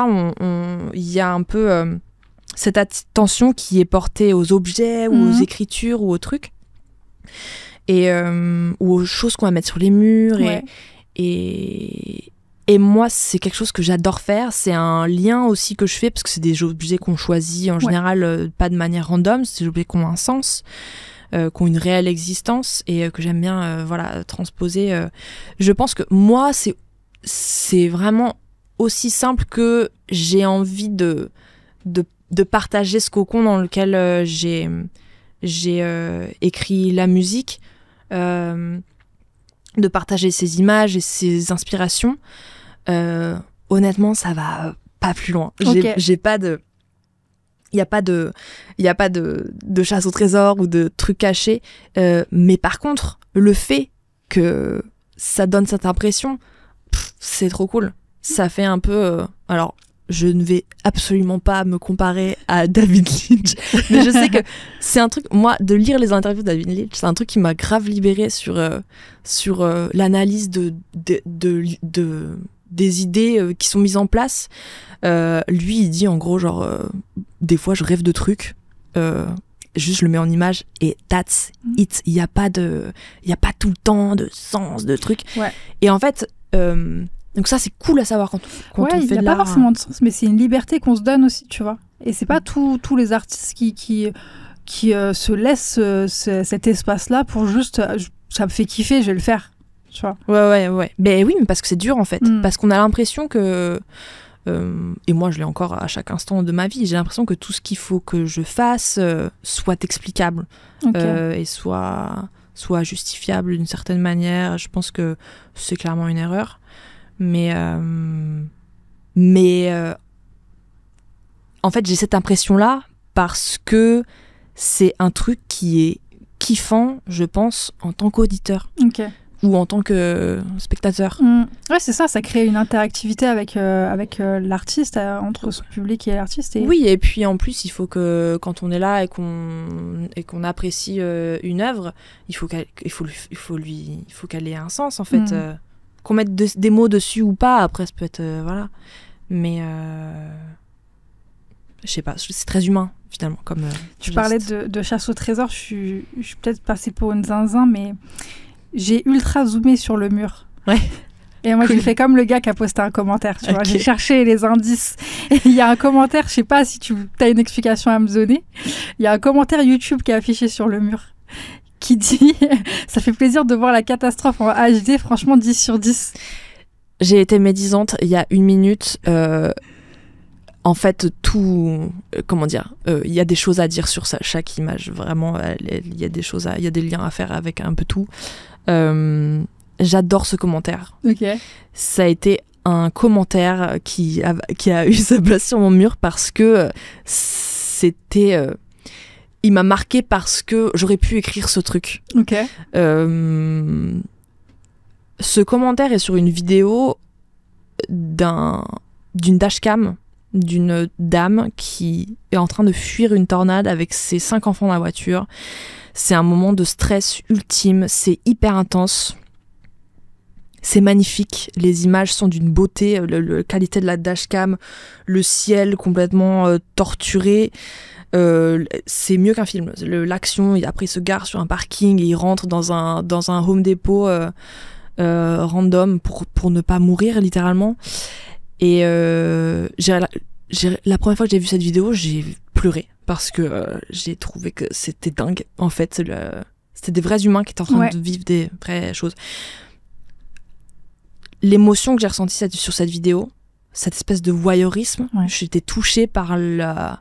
Il y a un peu cette attention qui est portée aux objets ou aux écritures ou aux trucs et, ou aux choses qu'on va mettre sur les murs. Ouais. Et moi, c'est quelque chose que j'adore faire. C'est un lien aussi que je fais parce que c'est des objets qu'on choisit en général pas de manière random. C'est des objets qui ont un sens. Qui ont une réelle existence et que j'aime bien voilà, transposer. Je pense que moi, c'est vraiment aussi simple que j'ai envie de partager ce cocon dans lequel j'ai écrit la musique, de partager ces images et ces inspirations. Honnêtement, ça va pas plus loin. Okay. J'ai pas de... Il n'y a pas de chasse au trésor ou de trucs cachés. Mais par contre, le fait que ça donne cette impression, c'est trop cool. Ça fait un peu... alors, je ne vais absolument pas me comparer à David Lynch. Mais je sais que c'est un truc... Moi, de lire les interviews de David Lynch, c'est un truc qui m'a grave libérée sur l'analyse des idées qui sont mises en place. Lui, il dit en gros, genre, des fois, je rêve de trucs, juste je le mets en image et that's it. Il n'y a pas tout le temps de sens, de trucs. Ouais. Et en fait, donc ça, c'est cool à savoir quand on fait de l'art. Il n'y a pas forcément de sens, mais c'est une liberté qu'on se donne aussi, tu vois. Et c'est pas tous les artistes qui se laissent cet espace-là pour juste, ça me fait kiffer, je vais le faire. Tu vois. Ouais. Ben oui, mais parce que c'est dur en fait. Parce qu'on a l'impression que... et moi je l'ai encore à chaque instant de ma vie, j'ai l'impression que tout ce qu'il faut que je fasse soit explicable et soit justifiable d'une certaine manière. Je pense que c'est clairement une erreur. Mais en fait j'ai cette impression-là parce que c'est un truc qui est kiffant, je pense, en tant qu'auditeur. Ok. Ou en tant que spectateur. Ouais, c'est ça crée une interactivité avec l'artiste, entre son public et l'artiste. Oui, et puis en plus, il faut que quand on est là et qu'on apprécie une œuvre, il faut qu'elle ait un sens, en fait. Qu'on mette des mots dessus ou pas, après, ça peut être... voilà. Mais... je sais pas, c'est très humain, finalement. Comme tu parlais de chasse au trésor, je suis peut-être passée pour une zinzin, mais... j'ai ultra zoomé sur le mur. Ouais. Et moi, Cool. j'ai fait comme le gars qui a posté un commentaire, tu vois. Ok. J'ai cherché les indices. Et il y a un commentaire, je sais pas si tu as une explication à me donner. Il y a un commentaire YouTube qui est affiché sur le mur qui dit « Ça fait plaisir de voir la catastrophe en HD, franchement 10 sur 10. » J'ai été médisante il y a 1 minute. En fait, tout... comment dire, il y a des choses à dire sur ça, chaque image. Vraiment, il y a des choses, il y a des liens à faire avec un peu tout. J'adore ce commentaire. Ok. Ça a été un commentaire qui a eu sa place sur mon mur parce que c'était... il m'a marqué parce que j'aurais pu écrire ce truc. Ok. Ce commentaire est sur une vidéo d'une dashcam d'une dame qui est en train de fuir une tornade avec ses 5 enfants dans la voiture. C'est un moment de stress ultime, c'est hyper intense. C'est magnifique, les images sont d'une beauté, la qualité de la dashcam, le ciel complètement torturé. C'est mieux qu'un film. L'action, après il se gare sur un parking et il rentre dans un Home Depot random pour ne pas mourir littéralement. Et la première fois que j'ai vu cette vidéo, j'ai pleuré parce que j'ai trouvé que c'était dingue. En fait, c'était des vrais humains qui étaient en train de vivre des vraies choses. L'émotion que j'ai ressentie sur cette vidéo, cette espèce de voyeurisme, j'étais touchée par un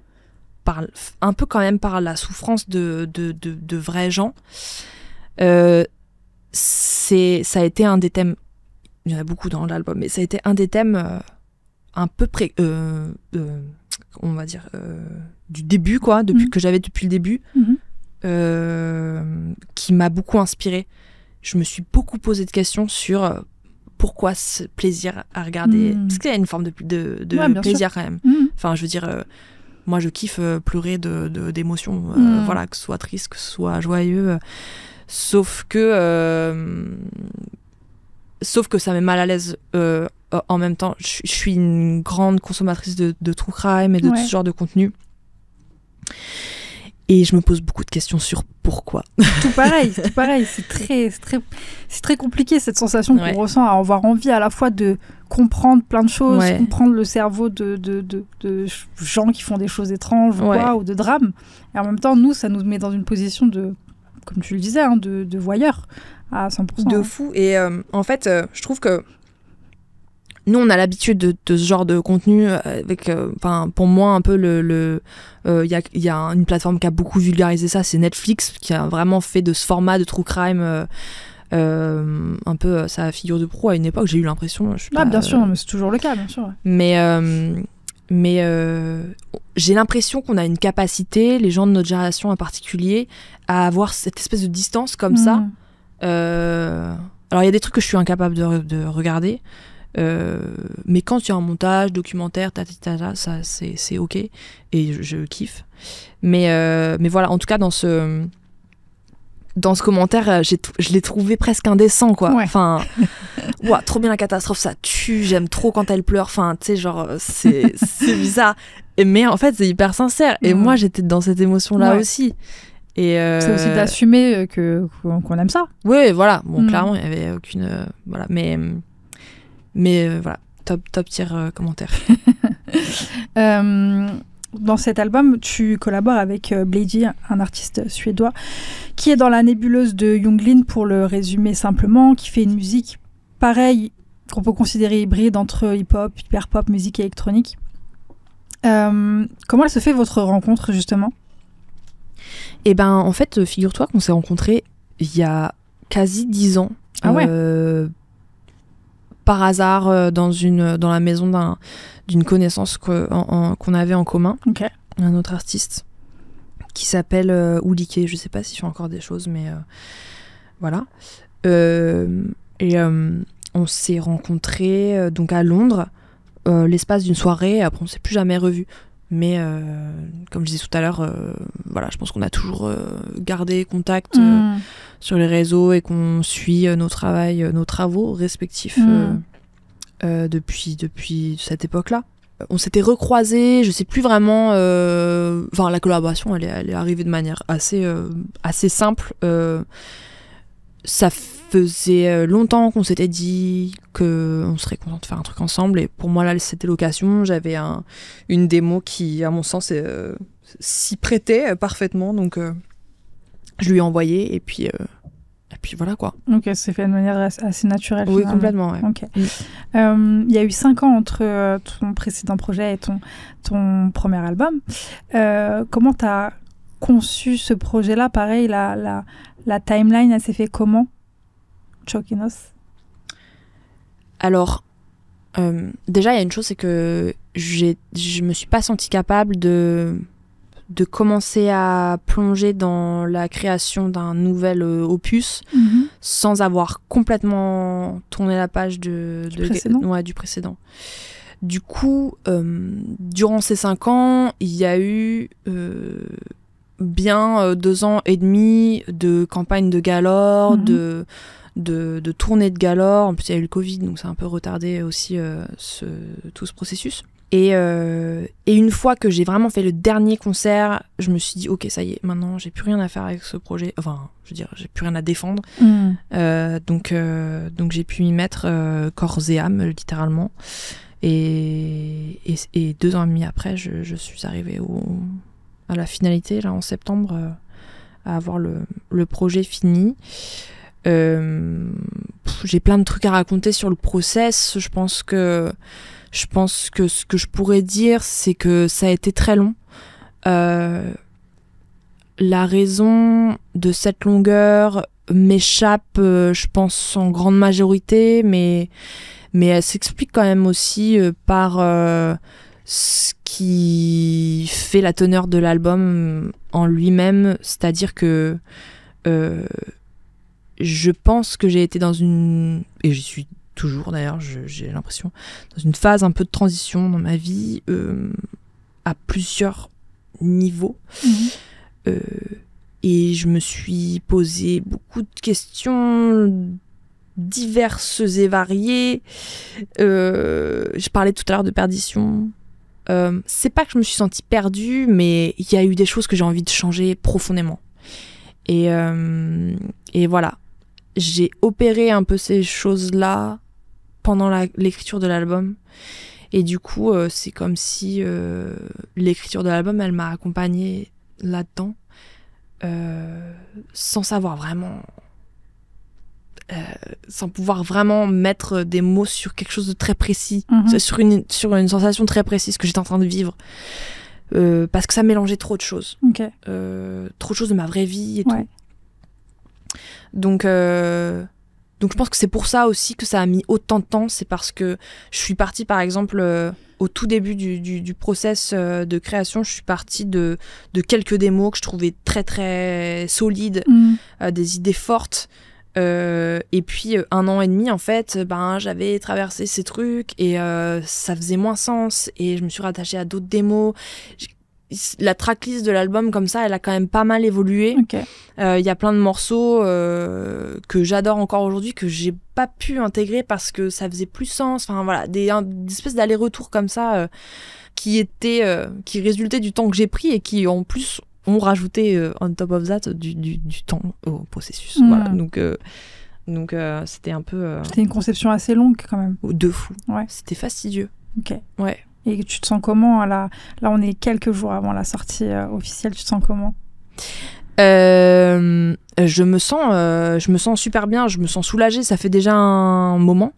peu quand même par la souffrance de vrais gens. Ça a été un des thèmes, il y en a beaucoup dans l'album, mais ça a été un des thèmes un peu on va dire du début, quoi, que j'avais depuis le début, qui m'a beaucoup inspirée. Je me suis beaucoup posé de questions sur pourquoi ce plaisir à regarder, parce qu'il y a une forme de plaisir quand même. Enfin, je veux dire, moi je kiffe pleurer d'émotions, voilà, que ce soit triste, que ce soit joyeux, sauf que ça met mal à l'aise. En même temps, je suis une grande consommatrice de true crime et de tout ce genre de contenu. Et je me pose beaucoup de questions sur pourquoi. Tout pareil. C'est très compliqué, cette sensation qu'on ressent à avoir envie à la fois de comprendre plein de choses, comprendre le cerveau de gens qui font des choses étranges ou de drames. Et en même temps, nous, ça nous met dans une position de, comme tu le disais, hein, de voyeur à 100%. De fou. Et en fait, je trouve que nous, on a l'habitude de ce genre de contenu avec, pour moi, un peu il y a une plateforme qui a beaucoup vulgarisé ça, c'est Netflix, qui a vraiment fait de ce format de true crime un peu sa figure de proue à une époque. J'ai eu l'impression. Bien sûr, mais c'est toujours le cas, bien sûr. Mais j'ai l'impression qu'on a une capacité, les gens de notre génération en particulier, à avoir cette espèce de distance comme ça. Alors, il y a des trucs que je suis incapable de regarder. Mais quand il y a un montage, documentaire, ça c'est ok et je kiffe. Mais voilà, en tout cas dans ce commentaire, je l'ai trouvé presque indécent, quoi. Enfin, trop bien la catastrophe, ça tue, j'aime trop quand elle pleure. Enfin, tu sais, genre c'est bizarre. Mais en fait, c'est hyper sincère. Et moi, j'étais dans cette émotion-là aussi. Et c'est aussi d'assumer qu'on aime ça. Oui, voilà. Bon, clairement, il y avait aucune voilà, mais voilà, top tier commentaire. Dans cet album, tu collabores avec Bladee, un artiste suédois qui est dans la nébuleuse de Younglin, pour le résumer simplement, qui fait une musique pareille, qu'on peut considérer hybride entre hip-hop, hyper-pop, musique électronique. Comment elle se fait, votre rencontre, justement ? Eh ben, en fait, figure-toi qu'on s'est rencontrés il y a quasi 10 ans. Ah ouais. Par hasard dans la maison d'une connaissance qu'on avait en commun, un autre artiste qui s'appelle Oulike. Je sais pas s'il fait encore des choses, mais voilà. Et on s'est rencontrés donc à Londres l'espace d'une soirée. Après on s'est plus jamais revus, mais comme je disais tout à l'heure, voilà, je pense qu'on a toujours gardé contact sur les réseaux et qu'on suit nos travaux respectifs depuis cette époque-là. On s'était recroisés, je sais plus vraiment. La collaboration, elle est arrivée de manière assez simple. ça faisait longtemps qu'on s'était dit qu'on serait content de faire un truc ensemble. Et pour moi, là, c'était l'occasion. J'avais une démo qui, à mon sens, s'y prêtait parfaitement. Donc, je lui ai envoyé. Et puis voilà, quoi. Ok, c'est fait de manière assez naturelle. Oui, finalement. complètement, ouais. Ok. Il y a eu 5 ans entre ton précédent projet et ton premier album. Comment tu as conçu ce projet-là? Pareil, la timeline, elle s'est fait comment? Chokinos. Alors, déjà, il y a une chose, c'est que je me suis pas sentie capable de commencer à plonger dans la création d'un nouvel opus sans avoir complètement tourné la page du précédent. Du coup, durant ces 5 ans, il y a eu bien 2 ans et demi de campagne de Galore, de tournée de Galore. En plus, il y a eu le Covid, donc ça a un peu retardé aussi tout ce processus. Et une fois que j'ai vraiment fait le dernier concert, je me suis dit, ok, ça y est, maintenant, j'ai plus rien à faire avec ce projet. Enfin, je veux dire, j'ai plus rien à défendre. Donc j'ai pu y mettre corps et âme, littéralement. Et 2 ans et demi après, je suis arrivée à la finalité, là, en septembre, à avoir le projet fini. J'ai plein de trucs à raconter sur le process. Je pense que ce que je pourrais dire, c'est que ça a été très long. La raison de cette longueur m'échappe, je pense, en grande majorité, mais elle s'explique quand même aussi par ce qui fait la teneur de l'album en lui-même, c'est-à-dire que je pense que j'ai été dans et j'y suis toujours d'ailleurs, j'ai l'impression, dans une phase un peu de transition dans ma vie, à plusieurs niveaux. Et je me suis posé beaucoup de questions diverses et variées. Je parlais tout à l'heure de perdition. C'est pas que je me suis sentie perdue, mais il y a eu des choses que j'ai envie de changer profondément. Et voilà. J'ai opéré un peu ces choses-là pendant l'écriture de l'album. Et du coup, c'est comme si l'écriture de l'album, elle m'a accompagnée là-dedans, sans savoir vraiment... sans pouvoir vraiment mettre des mots sur quelque chose de très précis, sur une sensation très précise que j'étais en train de vivre. Parce que ça mélangeait trop de choses. Trop de choses de ma vraie vie et tout. Donc je pense que c'est pour ça aussi que ça a mis autant de temps. C'est parce que je suis partie, par exemple, au tout début du process de création, je suis partie de quelques démos que je trouvais très très solides, des idées fortes. Et puis 1 an et demi, en fait, j'avais traversé ces trucs et ça faisait moins sens. Et je me suis rattachée à d'autres démos. La tracklist de l'album, comme ça, elle a quand même pas mal évolué. Y a plein de morceaux que j'adore encore aujourd'hui, que j'ai pas pu intégrer parce que ça faisait plus sens. Enfin voilà, des espèces d'allers-retours comme ça qui résultaient du temps que j'ai pris et qui en plus ont rajouté on top of that du temps au processus. Voilà. Donc c'était un peu... C'était une conception assez longue quand même. De fou. Ouais. C'était fastidieux. Ouais. Et tu te sens comment là, on est quelques jours avant la sortie officielle. Tu te sens comment? Je me sens super bien. Je me sens soulagée. Ça fait déjà un moment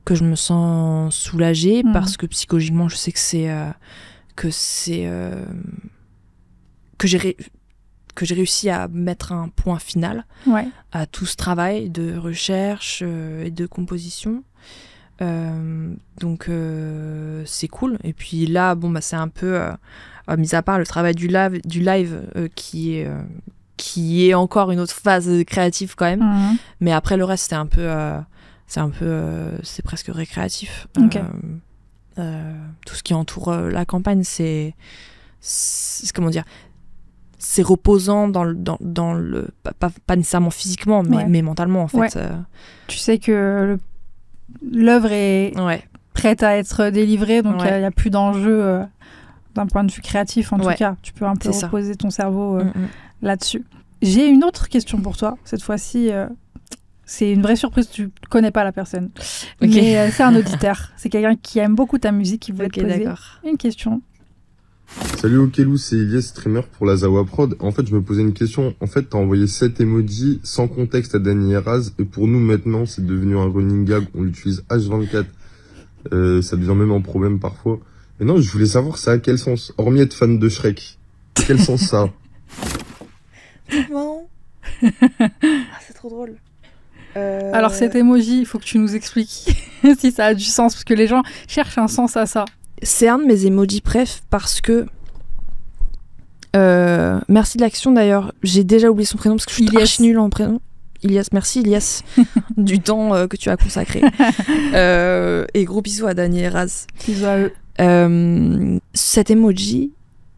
que je me sens soulagée parce que psychologiquement, je sais que j'ai réussi à mettre un point final à tout ce travail de recherche et de composition. Donc c'est cool. Et puis là, c'est un peu mis à part le travail du live qui est encore une autre phase créative quand même. Mais après le reste, c'est presque récréatif. Tout ce qui entoure la campagne, c'est comment dire, c'est reposant dans le pas nécessairement physiquement, mais mentalement en fait. Tu sais que l'œuvre est prête à être délivrée, donc il n'y a plus d'enjeu d'un point de vue créatif en tout cas. Tu peux un peu reposer ton cerveau là-dessus. J'ai une autre question pour toi, cette fois-ci C'est une vraie surprise, tu connais pas la personne. Ok. Mais c'est un auditeur. C'est quelqu'un qui aime beaucoup ta musique, qui voulait Ok, te poser d'accord. une question. Salut Okelou, c'est Ilias, streamer pour la Zawa Prod. En fait, je me posais une question. En fait, t'as envoyé 7 emojis sans contexte à Dany Eraz, et pour nous maintenant, c'est devenu un running gag. On l'utilise H24. Ça devient même un problème parfois. Mais non, je voulais savoir ça a quel sens. Hormis être fan de Shrek, quel sens ça a? C'est marrant. C'est trop drôle. Alors cet emoji, il faut que tu nous expliques si ça a du sens, parce que les gens cherchent un sens à ça. C'est un de mes emojis préf parce que... merci de l'action d'ailleurs. J'ai déjà oublié son prénom parce que je suis Ilias. archi nulle en prénom. Ilias, merci Ilias du temps que tu as consacré. Et gros bisous à Dany Eraz. Bisous à eux. Cet emoji,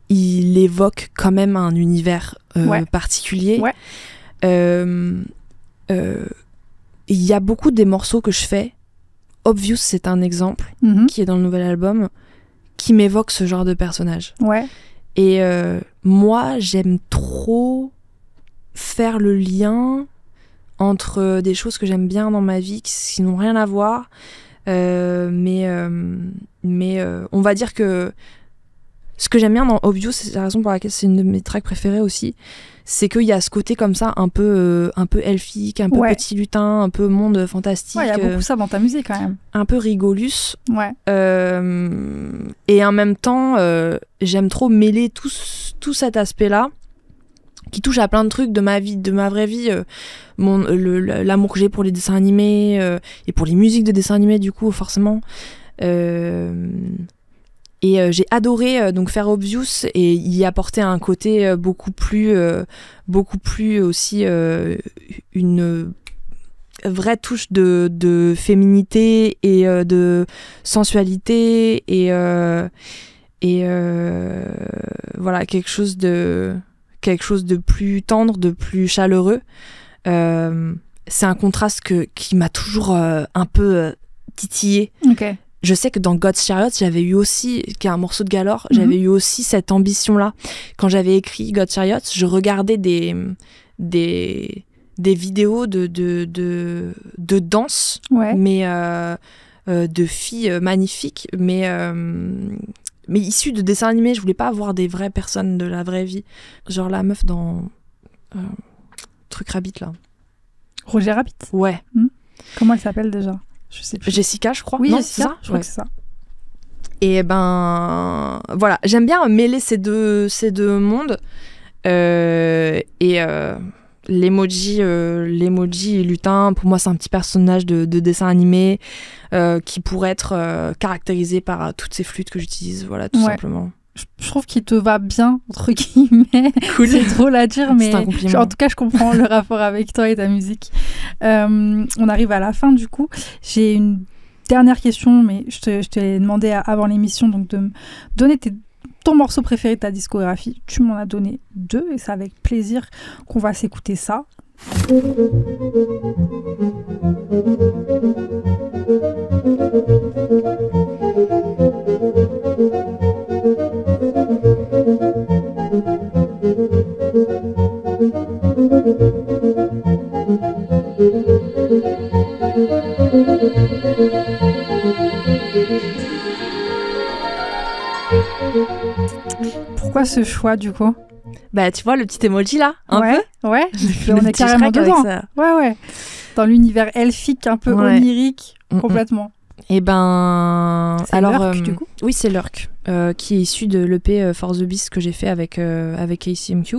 il évoque quand même un univers Ouais. particulier. Ouais. Il y a beaucoup des morceaux que je fais. Obvious, c'est un exemple Mhm. qui est dans le nouvel album, qui m'évoque ce genre de personnage. Ouais. Et moi, j'aime trop faire le lien entre des choses que j'aime bien dans ma vie qui n'ont rien à voir. Mais on va dire que ce que j'aime bien dans Obvious, c'est la raison pour laquelle c'est une de mes tracks préférées aussi, c'est qu'il y a ce côté comme ça un peu elfique, un peu Ouais. petit lutin, un peu monde fantastique, Ouais, il y a beaucoup ça dans ta musique quand même. un peu rigolus. Ouais. Et en même temps, j'aime trop mêler tout cet aspect-là qui touche à plein de trucs de ma vie, de ma vraie vie, l'amour que j'ai pour les dessins animés et pour les musiques de dessins animés du coup forcément. Et j'ai adoré donc faire Obvious et y apporter un côté beaucoup plus aussi une vraie touche de féminité et de sensualité et voilà quelque chose de plus tendre, de plus chaleureux. C'est un contraste qui m'a toujours un peu titillé. Ok. Je sais que dans God's Chariot, j'avais eu aussi, qui est un morceau de Galore, j'avais eu aussi cette ambition-là. Quand j'avais écrit God's Chariot, je regardais des vidéos de danse, Ouais. mais de filles magnifiques, mais issues de dessins animés. Je voulais pas avoir des vraies personnes de la vraie vie. Genre la meuf dans Truc Rabbit, là. Roger Rabbit. Ouais. Comment elle s'appelle déjà? Je sais plus. Jessica, je crois. Oui, Non, Jessica, c'est ça je crois Ouais. que c'est ça. Et ben voilà, j'aime bien mêler ces deux mondes. L'emoji lutin, pour moi c'est un petit personnage de dessin animé qui pourrait être caractérisé par toutes ces flûtes que j'utilise, voilà, tout Ouais. simplement. Je trouve qu'il te va bien, entre guillemets. Cool. C'est drôle à dire, mais C'est un compliment. en tout cas, je comprends le rapport avec toi et ta musique. On arrive à la fin, du coup. J'ai une dernière question, mais je te l'ai demandé avant l'émission, donc de me donner ton morceau préféré de ta discographie. Tu m'en as donné 2, et c'est avec plaisir qu'on va s'écouter ça. Pourquoi ce choix, du coup? Bah tu vois le petit emoji là, un Ouais, ouais. peu. On Le est petit carrément Shrek avec dedans. ça. Ouais, ouais. Dans l'univers elfique, un peu Ouais. onirique, Mm-mm. complètement. Et ben C'est alors Lurk, du coup. oui, c'est Lurk qui est issu de l'EP For the Beast que j'ai fait avec ACMQ.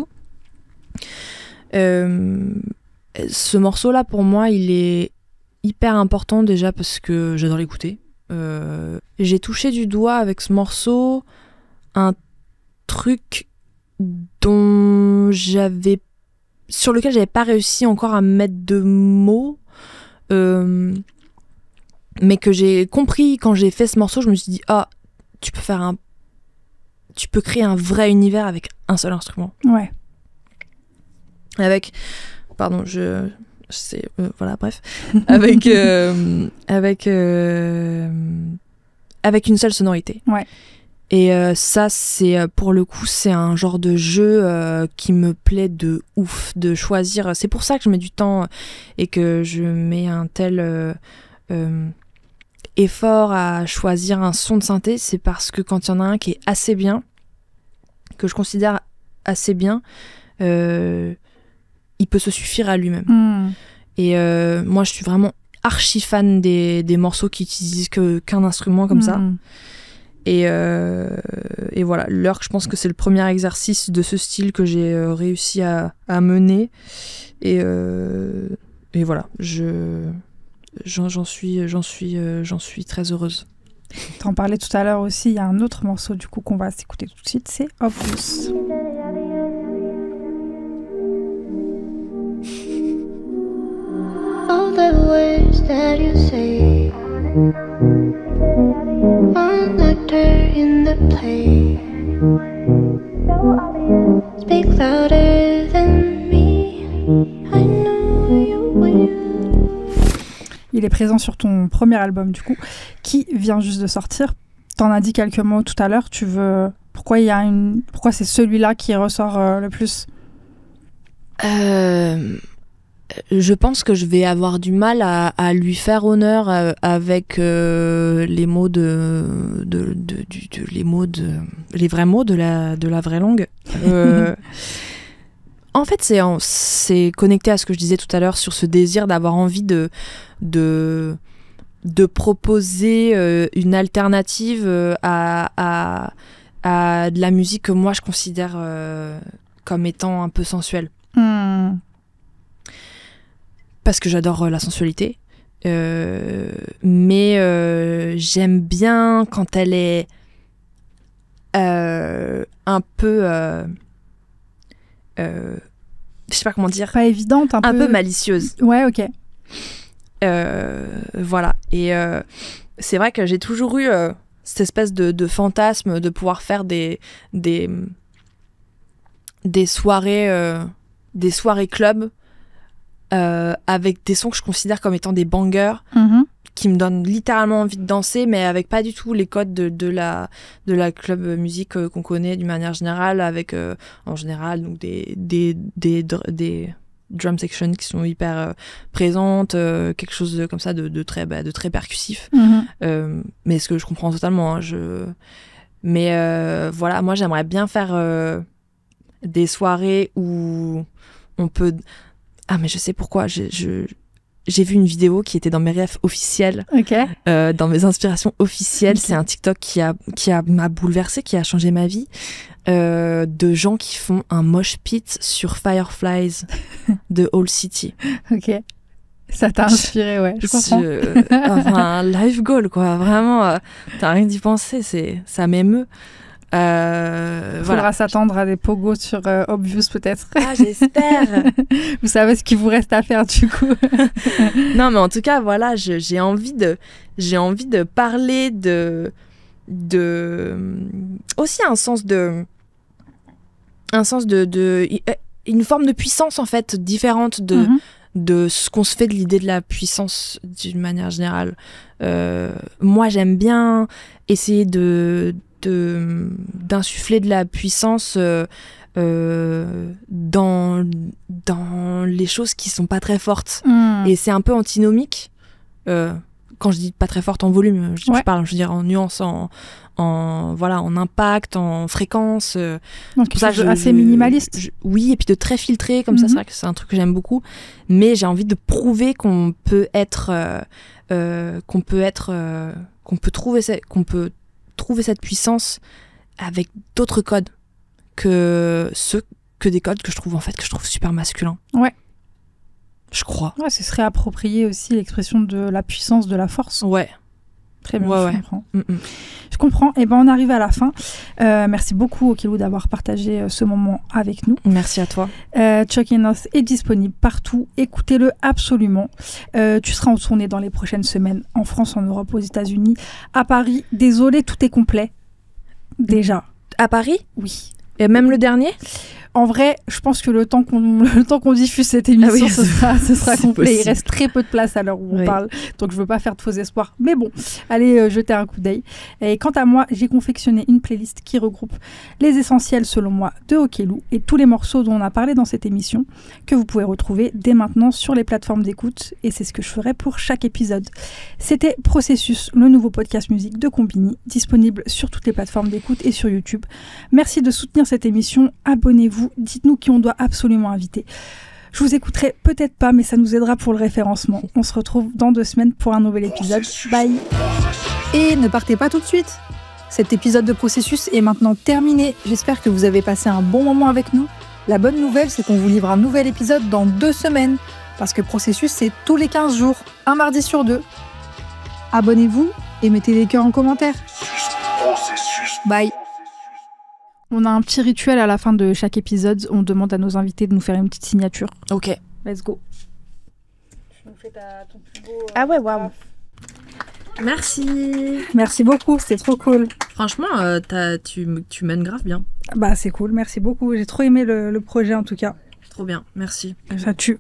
Ce morceau là pour moi, il est hyper important déjà parce que j'adore l'écouter. J'ai touché du doigt avec ce morceau un truc sur lequel j'avais pas réussi encore à mettre de mots, mais que j'ai compris quand j'ai fait ce morceau. Je me suis dit tu peux créer un vrai univers avec un seul instrument, Ouais. avec voilà, bref, avec une seule sonorité. Ouais. Et ça, c'est pour le coup, c'est un genre de jeu qui me plaît de ouf, de choisir. C'est pour ça que je mets du temps et que je mets un tel effort à choisir un son de synthé. C'est parce que quand il y en a un qui est assez bien, que je considère assez bien, il peut se suffire à lui-même. Et moi, je suis vraiment archi fan des morceaux qui utilisent qu'un instrument comme ça. Et voilà, l'Urk, je pense que c'est le premier exercice de ce style que j'ai réussi à mener. Et voilà, j'en suis très heureuse. T'en parlais tout à l'heure aussi, il y a un autre morceau du coup qu'on va s'écouter tout de suite, c'est Obvious. All the words that you say, one actor in the play, speak louder than me. I know you will. Il est présent sur ton premier album du coup, qui vient juste de sortir. T'en as dit quelques mots tout à l'heure. Pourquoi c'est celui-là qui ressort le plus? Je pense que je vais avoir du mal à lui faire honneur avec les mots les vrais mots de la vraie langue. En fait, c'est connecté à ce que je disais tout à l'heure sur ce désir d'avoir envie de proposer une alternative à de la musique que moi je considère comme étant un peu sensuelle. Parce que j'adore la sensualité, mais j'aime bien quand elle est un peu je sais pas comment dire, pas évidente, un peu malicieuse. Ouais, ok. Voilà, et c'est vrai que j'ai toujours eu cette espèce de fantasme de pouvoir faire des soirées club avec des sons que je considère comme étant des bangers, qui me donnent littéralement envie de danser, mais avec pas du tout les codes de la club musique qu'on connaît d'une manière générale, avec en général donc des drum sections qui sont hyper présentes, quelque chose comme ça de très percussif. Mais ce que je comprends totalement, hein, mais voilà, moi j'aimerais bien faire des soirées où on peut... Ah, mais je sais pourquoi, j'ai vu une vidéo qui était dans mes rêves officiels, dans mes inspirations officielles. C'est un TikTok qui m'a bouleversée, qui a changé ma vie, de gens qui font un mosh pit sur Fireflies de All City. Ok, ça t'a inspiré, ouais, je comprends. Enfin, life goal, quoi, vraiment, t'as rien d'y penser, ça m'émeut. Faudra s'attendre à des pogos sur Obvious peut-être. Ah, j'espère. Vous savez ce qu'il vous reste à faire du coup. Non, mais en tout cas, voilà, j'ai envie de parler de aussi un sens de une forme de puissance en fait différente de ce qu'on se fait de l'idée de la puissance d'une manière générale. Moi, j'aime bien essayer d'insuffler de la puissance dans les choses qui sont pas très fortes. Et c'est un peu antinomique. Quand je dis pas très forte en volume, je parle, je veux dire en nuance, en impact, en fréquence. Donc pour ça, assez minimaliste. Oui, et puis de très filtré, comme ça, c'est vrai que c'est un truc que j'aime beaucoup. Mais j'ai envie de prouver qu'on peut trouver cette puissance avec d'autres codes que des codes que je trouve super masculins. Ouais. Je crois. Ouais, ce serait approprié aussi l'expression de la puissance, de la force. Ouais. Très bien, je comprends. Je comprends. Et ben on arrive à la fin. Merci beaucoup Okilou d'avoir partagé ce moment avec nous. Merci à toi. Chuck E. North est disponible partout. Écoutez-le absolument. Tu seras en tournée dans les prochaines semaines en France, en Europe, aux États-Unis, à Paris. Désolée, tout est complet. Déjà. À Paris ? Oui. Et même le dernier? En vrai, je pense que le temps qu'on diffuse cette émission, ce sera complet. Possible. Il reste très peu de place à l'heure où on parle, donc je veux pas faire de faux espoirs. Mais bon, allez jeter un coup d'œil. Et quant à moi, j'ai confectionné une playlist qui regroupe les essentiels, selon moi, de Okello et tous les morceaux dont on a parlé dans cette émission, que vous pouvez retrouver dès maintenant sur les plateformes d'écoute. Et c'est ce que je ferai pour chaque épisode. C'était Processus, le nouveau podcast musique de Combini, disponible sur toutes les plateformes d'écoute et sur YouTube. Merci de soutenir cette émission. Abonnez-vous. Dites-nous qui on doit absolument inviter. Je vous écouterai peut-être pas, mais ça nous aidera pour le référencement. On se retrouve dans 2 semaines pour un nouvel épisode. Bye. Et ne partez pas tout de suite. Cet épisode de Processus est maintenant terminé. J'espère que vous avez passé un bon moment avec nous. La bonne nouvelle, c'est qu'on vous livre un nouvel épisode dans 2 semaines. Parce que Processus, c'est tous les 15 jours, un mardi sur 2. Abonnez-vous et mettez des cœurs en commentaire. Bye. On a un petit rituel à la fin de chaque épisode. On demande à nos invités de nous faire une petite signature. Ok. Let's go. Tu nous fais ton plus beau... Ah ouais, waouh. Merci. Merci beaucoup, c'était trop cool. Franchement, tu mènes grave bien. Bah c'est cool, merci beaucoup. J'ai trop aimé le projet en tout cas. Trop bien, merci. Ça tue.